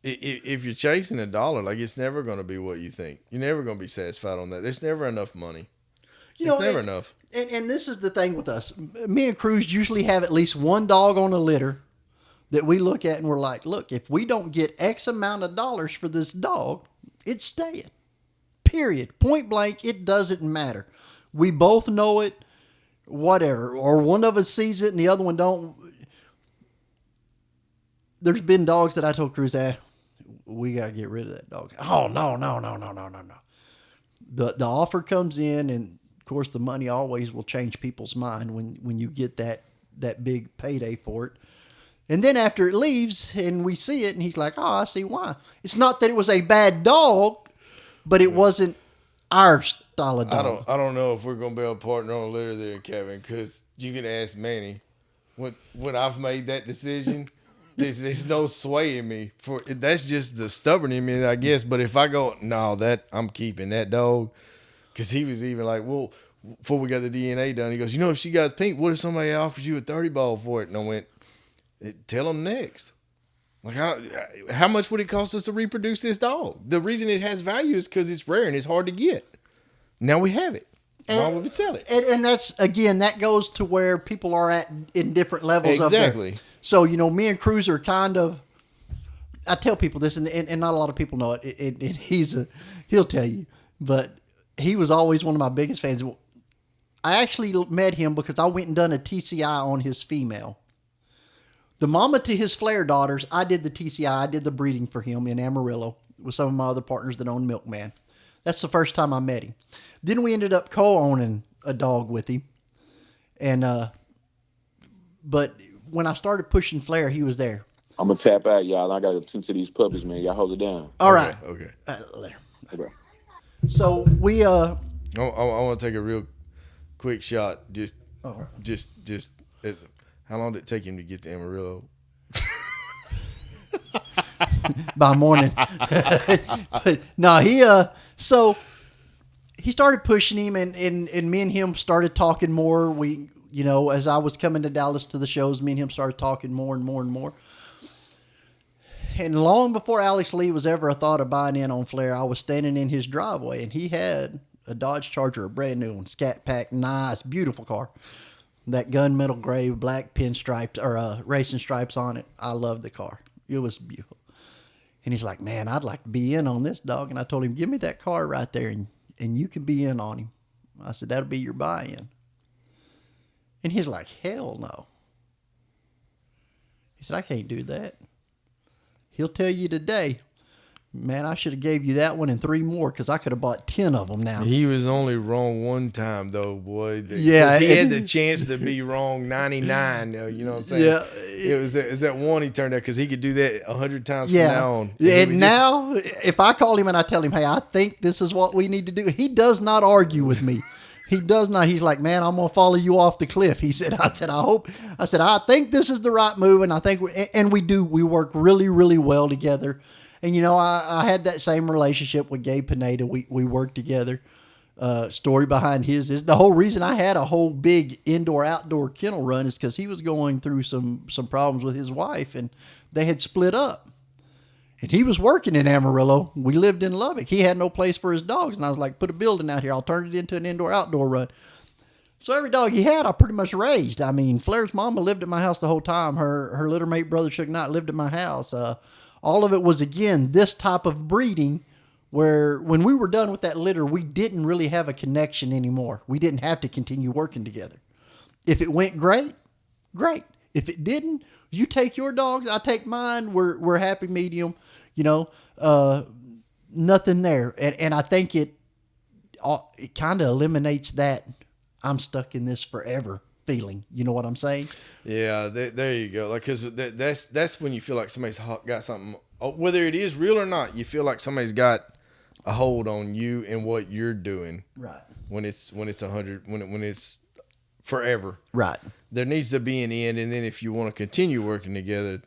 if you're chasing a dollar, like, it's never going to be what you think. You're never going to be satisfied on that. There's never enough money. It's never enough. And this is the thing with us. Me and Cruz usually have at least one dog on a litter that we look at and we're like, look, if we don't get X amount of dollars for this dog, it's staying. Period. Point blank, it doesn't matter. We both know it, whatever. Or one of us sees it and the other one don't. There's been dogs that I told Cruz, we got to get rid of that dog. Oh, no. The offer comes in, and of course the money always will change people's mind when you get that big payday for it. And then after it leaves and we see it and he's like, oh, I see why. It's not that it was a bad dog, but it wasn't our style of dog. I don't know if we're going to be able to partner on a litter there, Kevin, because you can ask Manny. When I've made that decision, there's no sway in me. That's just the stubborn in me, I guess. But if I go, no, I'm keeping that dog. Because he was even like, well, before we got the DNA done, he goes, if she got pink, what if somebody offers you a 30 ball for it? And I went, tell them next. Like, how much would it cost us to reproduce this dog? The reason it has value is because it's rare and it's hard to get. Now we have it. Why would we sell it? And that's, again, that goes to where people are at in different levels exactly. of their. So, me and Cruz are kind of, I tell people this, and not a lot of people know it, and he'll tell you, but he was always one of my biggest fans. I actually met him because I went and done a TCI on his female. The mama to his flare daughters, I did the TCI. I did the breeding for him in Amarillo with some of my other partners that own Milkman. That's the first time I met him. Then we ended up co-owning a dog with him. And, but when I started pushing Flair, he was there. I'm going to tap out, y'all. I got to tend to these puppies, man. Y'all hold it down. All right. Okay. Later. Okay. So we, I want to take a real quick shot. Just how long did it take him to get to Amarillo? By morning. But no, so he started pushing him and me and him started talking more. We, as I was coming to Dallas to the shows, me and him started talking more and more and more. And long before Alex Lee was ever a thought of buying in on Flair, I was standing in his driveway and he had a Dodge Charger, a brand new one, Scat Pack, nice, beautiful car. That gunmetal gray, black pinstripes or racing stripes on it. I loved the car. It was beautiful. And he's like, man, I'd like to be in on this, dog. And I told him, give me that car right there. And and you can be in on him. I said, that'll be your buy-in. And he's like, hell no. He said, I can't do that. He'll tell you today, man, I should have gave you that one and 3 more because I could have bought 10 of them now. He was only wrong one time, though, boy. Yeah, he had the chance to be wrong 99. You know what I'm saying? Yeah. It was that one he turned out because he could do that 100 times from Yeah. now on. And now, if I call him and I tell him, hey, I think this is what we need to do, he does not argue with me. He does not. He's like, man, I'm going to follow you off the cliff. He said, I think this is the right move. And I think, we work really, really well together. And, I had that same relationship with Gabe Pineda. We worked together. Story behind his is the whole reason I had a whole big indoor-outdoor kennel run is because he was going through some problems with his wife, and they had split up. And he was working in Amarillo. We lived in Lubbock. He had no place for his dogs. And I was like, put a building out here. I'll turn it into an indoor-outdoor run. So every dog he had, I pretty much raised. I mean, Flair's mama lived at my house the whole time. Her littermate brother, Suge Knight, lived at my house. All of it was, again, this type of breeding where when we were done with that litter, we didn't really have a connection anymore. We didn't have to continue working together. If it went great, great. If it didn't, you take your dogs, I take mine. We're happy medium, nothing there. And I think it kind of eliminates that I'm stuck in this forever feeling. You know what I'm saying? Yeah, there you go. Like, cause that's when you feel like somebody's got something, whether it is real or not. You feel like somebody's got a hold on you and what you're doing. Right. When it's 100, when it's forever. Right. There needs to be an end, and then if you want to continue working together,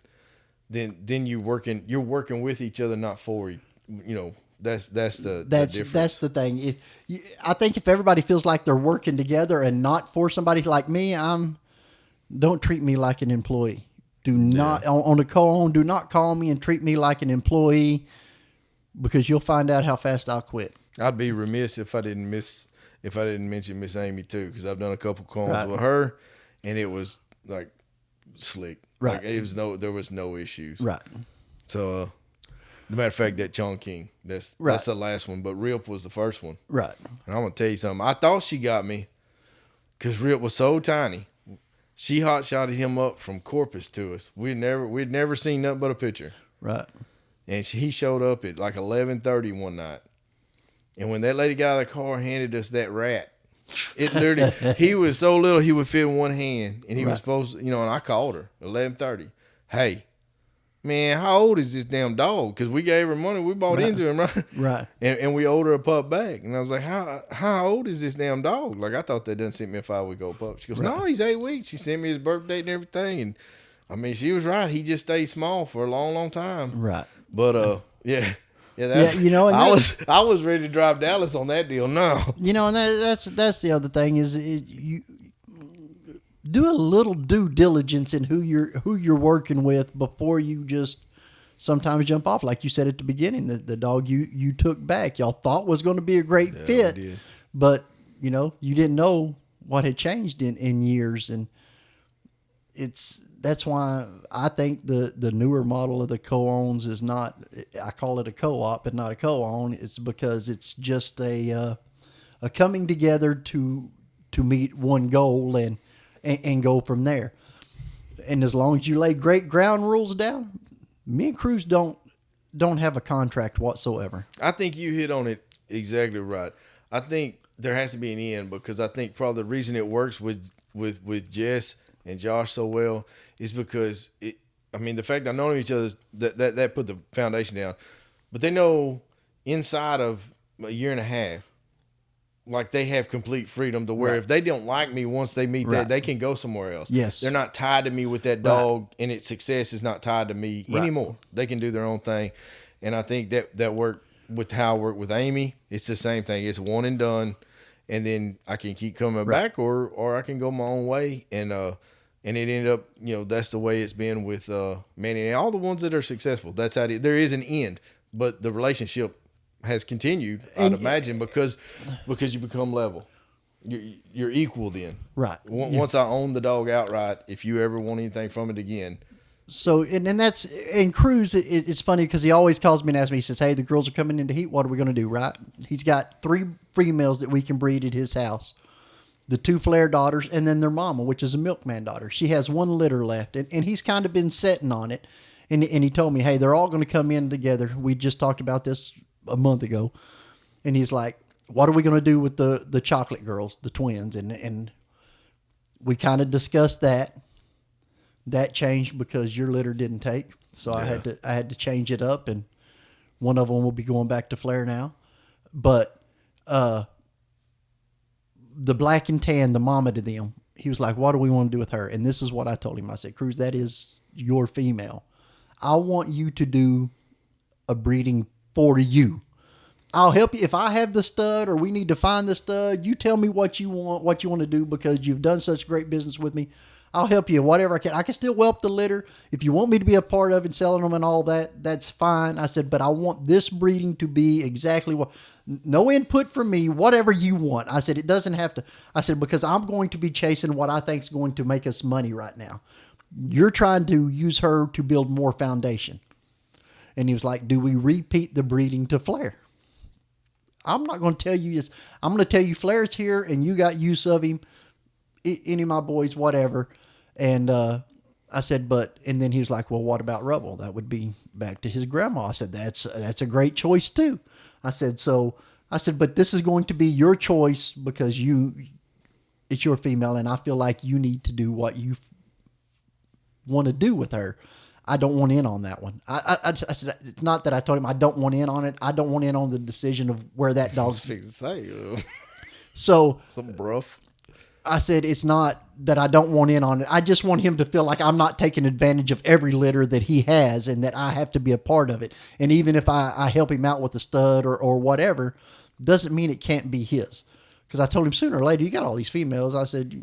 then you're working with each other, not for you. That's the difference. That's the thing. I think if everybody feels like they're working together and not for somebody like me, don't treat me like an employee. Do not on a co-own. Do not call me and treat me like an employee, because you'll find out how fast I'll quit. I'd be remiss if I didn't mention Miss Amy too, because I've done a couple calls Right. with her, and it was like slick. Right. Like there was no issues. Right. So, the matter of fact, that Chong King, that's the last one, but Rip was the first one. Right. And I'm gonna tell you something. I thought she got me, because Rip was so tiny. She hot shotted him up from Corpus to us. We'd never seen nothing but a picture. Right. And he showed up at like 11:30 one night. And when that lady got out of the car and handed us that rat, it literally, he was so little he would fit in one hand. And he was supposed to, and I called her 11:30. Hey, man, how old is this damn dog? Because we gave her money. We bought into him, right? Right. And we owed her a pup back. And I was like, how old is this damn dog? Like, I thought they done sent me a 5-week-old pup. She goes, no, he's 8 weeks. She sent me his birth date and everything. And I mean, she was right. He just stayed small for a long, long time. Right. But yeah, that's, and I was ready to drive Dallas on that deal. No, and that's the other thing is you do a little due diligence in who you're working with before you just sometimes jump off. Like you said at the beginning, the dog you took back, y'all thought was going to be a great fit, but you didn't know what had changed in years, and that's why I think the newer model of the co-owns is not, I call it a co-op, but not a co-own. It's because it's just a coming together to meet one goal and go from there. And as long as you lay great ground rules down, me and Cruz don't have a contract whatsoever. I think you hit on it exactly right. I think there has to be an end, because I think probably the reason it works with Jess and Josh so well is because the fact that knowing each other, that put the foundation down. But they know inside of a year and a half, like, they have complete freedom to where if they don't like me once they meet that, they can go somewhere else. Yes. They're not tied to me with that dog, and its success is not tied to me anymore. They can do their own thing. And I think that worked with how I work with Amy. It's the same thing. It's one and done. And then I can keep coming back, or I can go my own way. And it ended up, that's the way it's been with Manny and all the ones that are successful. That's how there is an end, but the relationship has continued, I'd imagine, because you become level. You're equal then. Right. Once I own the dog outright, if you ever want anything from it again, So and that's and Cruz. It's funny because he always calls me and asks me. He says, "Hey, the girls are coming in to heat. What are we going to do?" Right? He's got 3 females that we can breed at his house. The 2 flare daughters, and then their mama, which is a milkman daughter. She has 1 litter left, and he's kind of been setting on it. And he told me, "Hey, they're all going to come in together." We just talked about this a month ago, and he's like, "What are we going to do with the chocolate girls, the twins?" And we kind of discussed that. That changed because your litter didn't take, so I had to change it up, and one of them will be going back to flare now. But the black and tan, the mama to them, he was like, "What do we want to do with her?" And this is what I told him. I said, "Cruz, that is your female. I want you to do a breeding for you. I'll help you if I have the stud or we need to find the stud. You tell me what you want to do because you've done such great business with me. I'll help you whatever I can. I can still whelp the litter. If you want me to be a part of it, selling them and all that, that's fine." I said, "But I want this breeding to be exactly what, no input from me, whatever you want." I said, "It doesn't have to." I said, "Because I'm going to be chasing what I think is going to make us money right now. You're trying to use her to build more foundation." And he was like, "Do we repeat the breeding to flare?" I'm not going to tell you this. I'm going to tell you Flair's here and you got use of him. Any of my boys, whatever. And I said, and then he was like, "Well, what about Rubble? That would be back to his grandma." I said, that's a great choice too. I said, "But this is going to be your choice because it's your female and I feel like you need to do what you want to do with her. I don't want in on that one." I said, it's not that I told him I don't want in on it. I don't want in on the decision of where that dog's. So some bruff. I said, it's not that I don't want in on it. I just want him to feel like I'm not taking advantage of every litter that he has and that I have to be a part of it. And even if I help him out with the stud or whatever, doesn't mean it can't be his. Because I told him sooner or later, you got all these females. I said,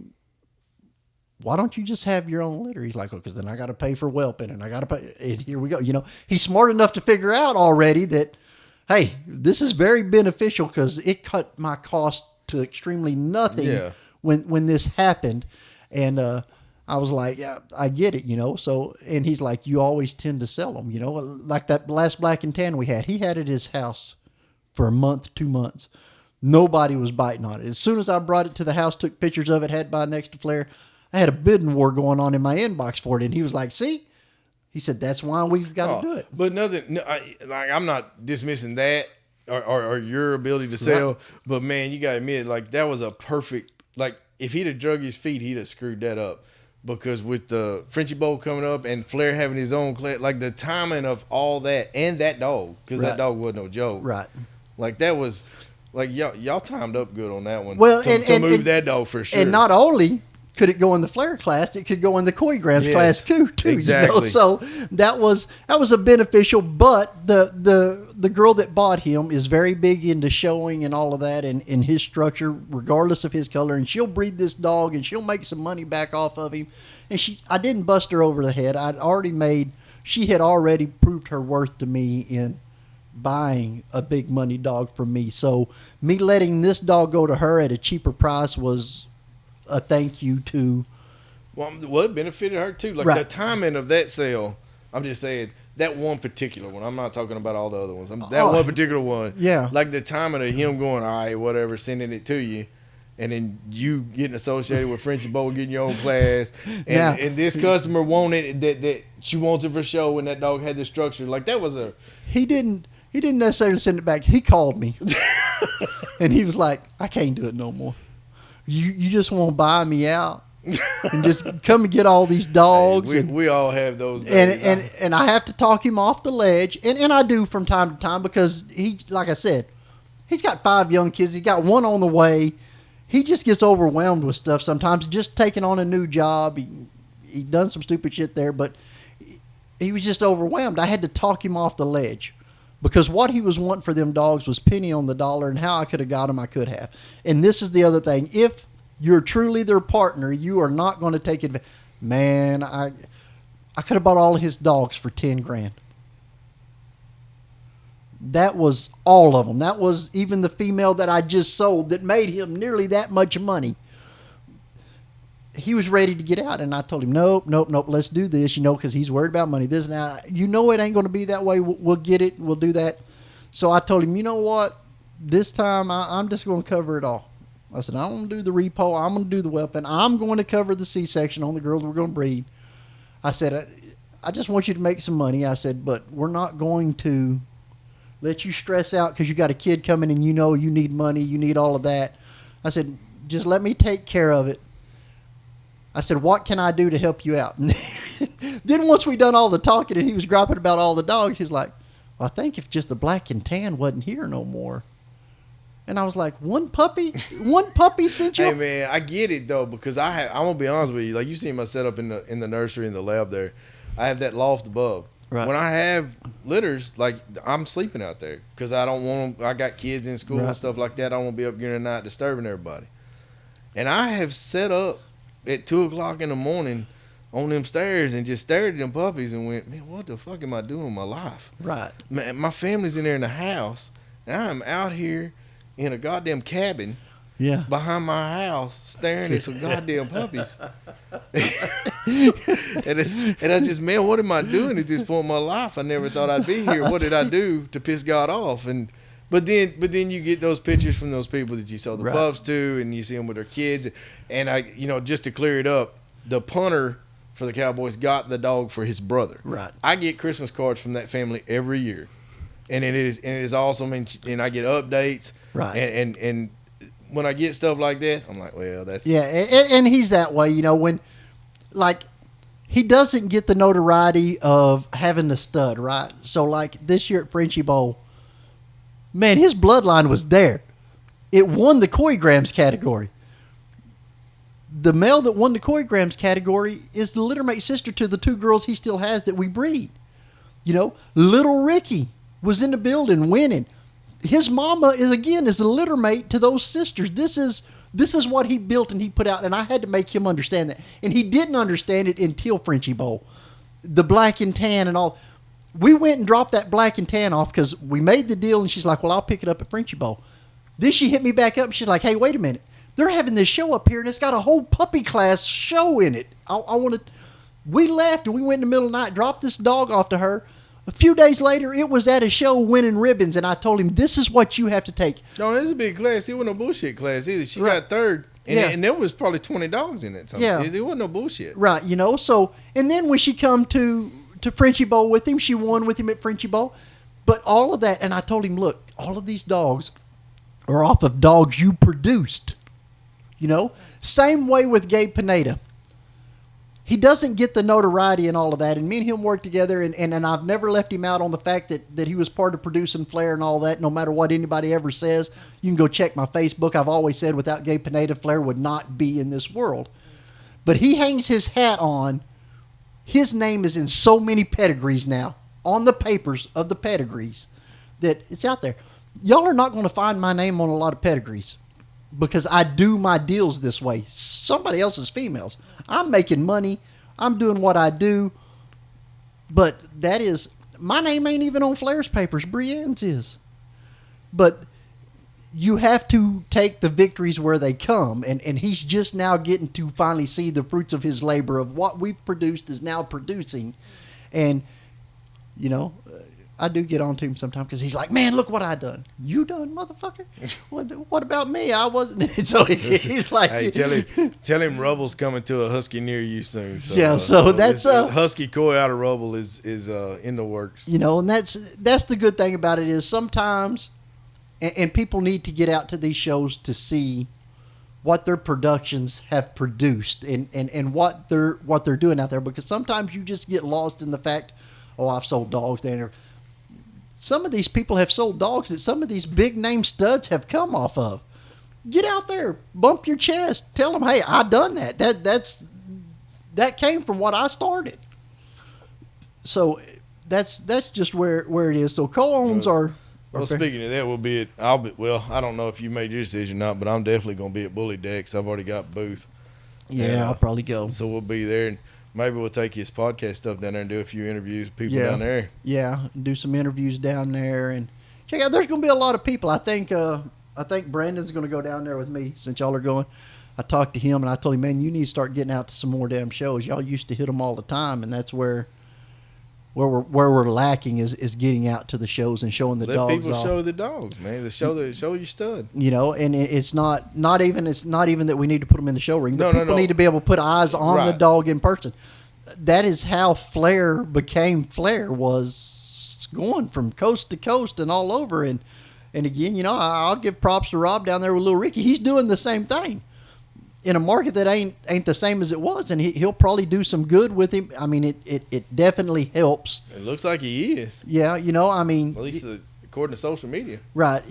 why don't you just have your own litter? He's like, "Oh, because then I got to pay for whelping and I got to pay." And here we go. He's smart enough to figure out already that, hey, this is very beneficial because it cut my cost to extremely nothing. Yeah. When this happened. And I was like, "Yeah, I get it, So, and he's like, "You always tend to sell them, like that last black and tan we had. He had it at his house for a month, 2 months. Nobody was biting on it. As soon as I brought it to the house, took pictures of it, had it by next to Flair, I had a bidding war going on in my inbox for it. And he was like, "See?" He said, "That's why we've got to do it." But I'm not dismissing that or your ability to sell. Right. But man, you got to admit, like that was a perfect. Like, if he'd have drug his feet, he'd have screwed that up. Because with the Frenchie Bowl coming up and Flair having his own class, like the timing of all that and that dog, because that dog wasn't no joke. Right. Like, that was, like, y'all timed up good on that one. Well, to move that dog for sure. And not only could it go in the Flair class, it could go in the Coy Grams class too. Exactly. So that was a beneficial. But the girl that bought him is very big into showing and all of that, and in his structure, regardless of his color. And she'll breed this dog, and she'll make some money back off of him. And I didn't bust her over the head. She had already proved her worth to me in buying a big money dog from me. So me letting this dog go to her at a cheaper price was a thank you to. Well, it benefited her too. Like the timing of that sale, I'm just saying that one particular one. I'm not talking about all the other ones. That one particular one. Yeah. Like the timing of him going, "All right, whatever," sending it to you, and then you getting associated with Frenchie Bowl, getting your own class, and this customer wanted that she wants it for show, and that dog had the structure. Like that was a. He didn't necessarily send it back. He called me, and he was like, "I can't do it no more. You just want to buy me out and just come and get all these dogs." Hey, we all have those days. And I have to talk him off the ledge, and I do from time to time because he, like I said, he's got 5 young kids. He's got 1 on the way. He just gets overwhelmed with stuff sometimes. Just taking on a new job, he done some stupid shit there, but he was just overwhelmed. I had to talk him off the ledge. Because what he was wanting for them dogs was penny on the dollar, and how I could have got them, I could have. And this is the other thing. If you're truly their partner, you are not going to take advantage. Man, I could have bought all of his dogs for $10,000. That was all of them. That was even the female that I just sold that made him nearly that much money. he was ready to get out, and I told him, nope, let's do this, because he's worried about money. This now, it ain't going to be that way. We'll get it. We'll do that. So I told him, you know what? This time I'm just going to cover it all. I said, I'm going to do the repo. I'm going to do the weapon. I'm going to cover the C-section on the girls we're going to breed. I said, I just want you to make some money. I said, but we're not going to let you stress out because you got a kid coming and you need money. You need all of that. I said, just let me take care of it. I said, what can I do to help you out? Then once we done all the talking and he was griping about all the dogs, he's like, well, I think if just the black and tan wasn't here no more. And I was like, one puppy sent you? Hey man, I get it though, because I'm gonna be honest with you. Like you see my setup in the nursery in the lab there. I have that loft above. Right. When I have litters, like I'm sleeping out there because I don't want them. I got kids in school and stuff like that. I don't want to be up during the night disturbing everybody. And I have set up at 2:00 in the morning on them stairs and just stared at them puppies and went, man, what the fuck am I doing with my life? Right. Man, my family's in there in the house, and I'm out here in a goddamn cabin behind my house staring at some goddamn puppies. and I just, man, what am I doing at this point in my life? I never thought I'd be here. What did I do to piss God off? But then you get those pictures from those people that you sold the pups to, and you see them with their kids. And I, just to clear it up, the punter for the Cowboys got the dog for his brother. Right. I get Christmas cards from that family every year, and it is awesome. And I get updates. Right. And when I get stuff like that, I'm like, well, that's and he's that way, when like he doesn't get the notoriety of having the stud, right? So like this year at Frenchie Bowl, man, his bloodline was there. It won the Coy Grams category. The male that won the Coy Grams category is the littermate sister to the two girls he still has that we breed. Little Ricky was in the building winning. His mama is the littermate to those sisters. This is what he built and he put out, and I had to make him understand that. And he didn't understand it until Frenchie Bowl. The black and tan and all. We went and dropped that black and tan off because we made the deal, and she's like, well, I'll pick it up at Frenchie Bowl. Then she hit me back up, and she's like, hey, wait a minute. They're having this show up here, and it's got a whole puppy class show in it. I want to. We left, and we went in the middle of the night, dropped this dog off to her. A few days later, it was at a show winning ribbons, and I told him, this is what you have to take. No, this is a big class. It wasn't no bullshit class either. She got third, and there was probably 20 dogs in it. Yeah. It wasn't no bullshit. Right, so, and then when she come to Frenchie Bowl with him, she won with him at Frenchie Bowl. But all of that, and I told him, look, all of these dogs are off of dogs you produced. Same way with Gabe Pineda. He doesn't get the notoriety and all of that, and me and him work together, and I've never left him out on the fact that he was part of producing Flair and all that, no matter what anybody ever says. You can go check my Facebook. I've always said without Gabe Pineda, Flair would not be in this world. But he hangs his hat on. His name is in so many pedigrees now, on the papers of the pedigrees, that it's out there. Y'all are not going to find my name on a lot of pedigrees because I do my deals this way. Somebody else's females. I'm making money. I'm doing what I do. But that is, my name ain't even on Flair's papers. Brienne's is. But you have to take the victories where they come. And he's just now getting to finally see the fruits of his labor of what we've produced is now producing. And, I do get on to him sometimes because he's like, man, look what I done. You done, motherfucker? What about me? I wasn't. So he's like, hey, tell him Rubble's coming to a Husky near you soon. So, yeah, so that's Husky Coy out of Rubble is in the works. And that's the good thing about it is sometimes, and people need to get out to these shows to see what their productions have produced and what they're doing out there, because sometimes you just get lost in the fact, oh, I've sold dogs there. Some of these people have sold dogs that some of these big name studs have come off of. Get out there, bump your chest, tell them, hey, I done that. That came from what I started. So that's just where it is. So co-owns are. Well, speaking of that, we'll be at. I don't know if you made your decision or not, but I'm definitely going to be at Bully Decks. I've already got a booth. Yeah, I'll probably go. So we'll be there, and maybe we'll take his podcast stuff down there and do a few interviews with people down there. Yeah, do some interviews down there and check out. There's going to be a lot of people. I think Brandon's going to go down there with me since y'all are going. I talked to him and I told him, man, you need to start getting out to some more damn shows. Y'all used to hit them all the time, and that's where we're lacking is getting out to the shows and showing the Let dogs people off. show the dogs, man. Show your stud. You know, and it's not even that we need to put them in the show ring, but No, people no. need to be able to put eyes on the Right. dog in person. That is how Flair became Flair, was going from coast to coast and all over. And again, you know, I'll give props to Rob down there with Little Ricky. He's doing the same thing in a market that ain't the same as it was, and he'll probably do some good with him. I mean, it definitely helps. It looks like he is, Yeah, you know, I mean, at least according to social media. right.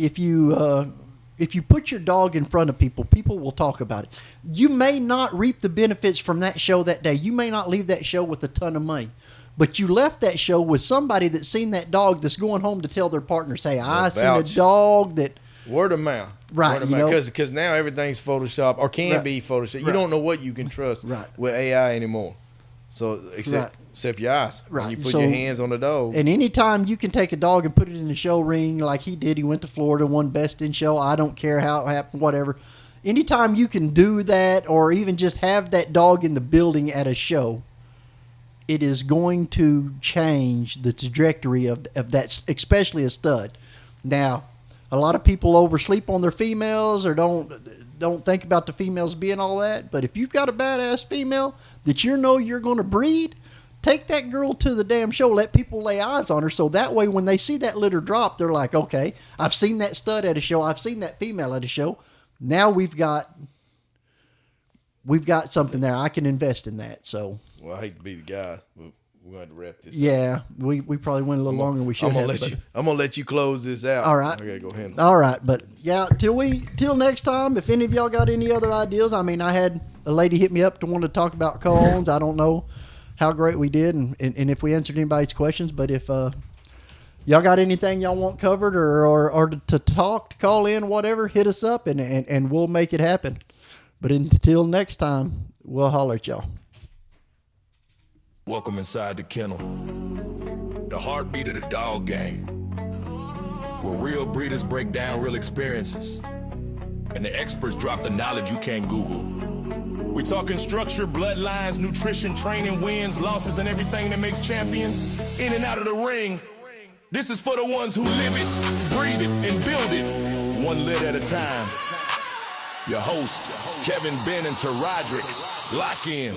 If you put your dog in front of people, people will talk about it. You may not reap the benefits from that show that day. You may not leave that show with a ton of money, but you left that show with somebody that's seen that dog that's going home to tell their partner, say, I seen a vouch. dog that. Word of mouth. Right, Word of you mouth. know. Because now everything's Photoshop or can Right. be Photoshop. You Right. don't know what you can trust Right. with AI anymore. So except your eyes. When Right. you put So- your hands on the dog. And anytime you can take a dog and put it in the show ring like he did, he went to Florida, won Best in Show. I don't care how it happened, whatever. Anytime you can do that, or even just have that dog in the building at a show, it is going to change the trajectory of that, especially a stud. Now, a lot of people oversleep on their females or don't think about the females being all that. But if you've got a badass female that you know you're going to breed, take that girl to the damn show. Let people lay eyes on her, so that way when they see that litter drop, they're like, okay, I've seen that stud at a show. I've seen that female at a show. Now we've got something there. I can invest in that. So Well, I hate to be the guy, but we're going to wrap this up. yeah, we probably went a little longer than we should I'm gonna have. but- I'm gonna let you close this out. All right. I gotta go handle. All right, but yeah, till next time. If any of y'all got any other ideas, I mean, I had a lady hit me up to want to talk about co-owns. I don't know how great we did, and if we answered anybody's questions. But if y'all got anything y'all want covered or to talk, to call in, whatever, hit us up and we'll make it happen. But until next time, we'll holler at y'all. Welcome inside the kennel, the heartbeat of the dog gang, where real breeders break down real experiences, and the experts drop the knowledge you can't Google. We're talking structure, bloodlines, nutrition, training, wins, losses, and everything that makes champions in and out of the ring. This is for the ones who live it, breathe it, and build it, one lit at a time. Your host, Kevin Ben and Terodrick. Lock in.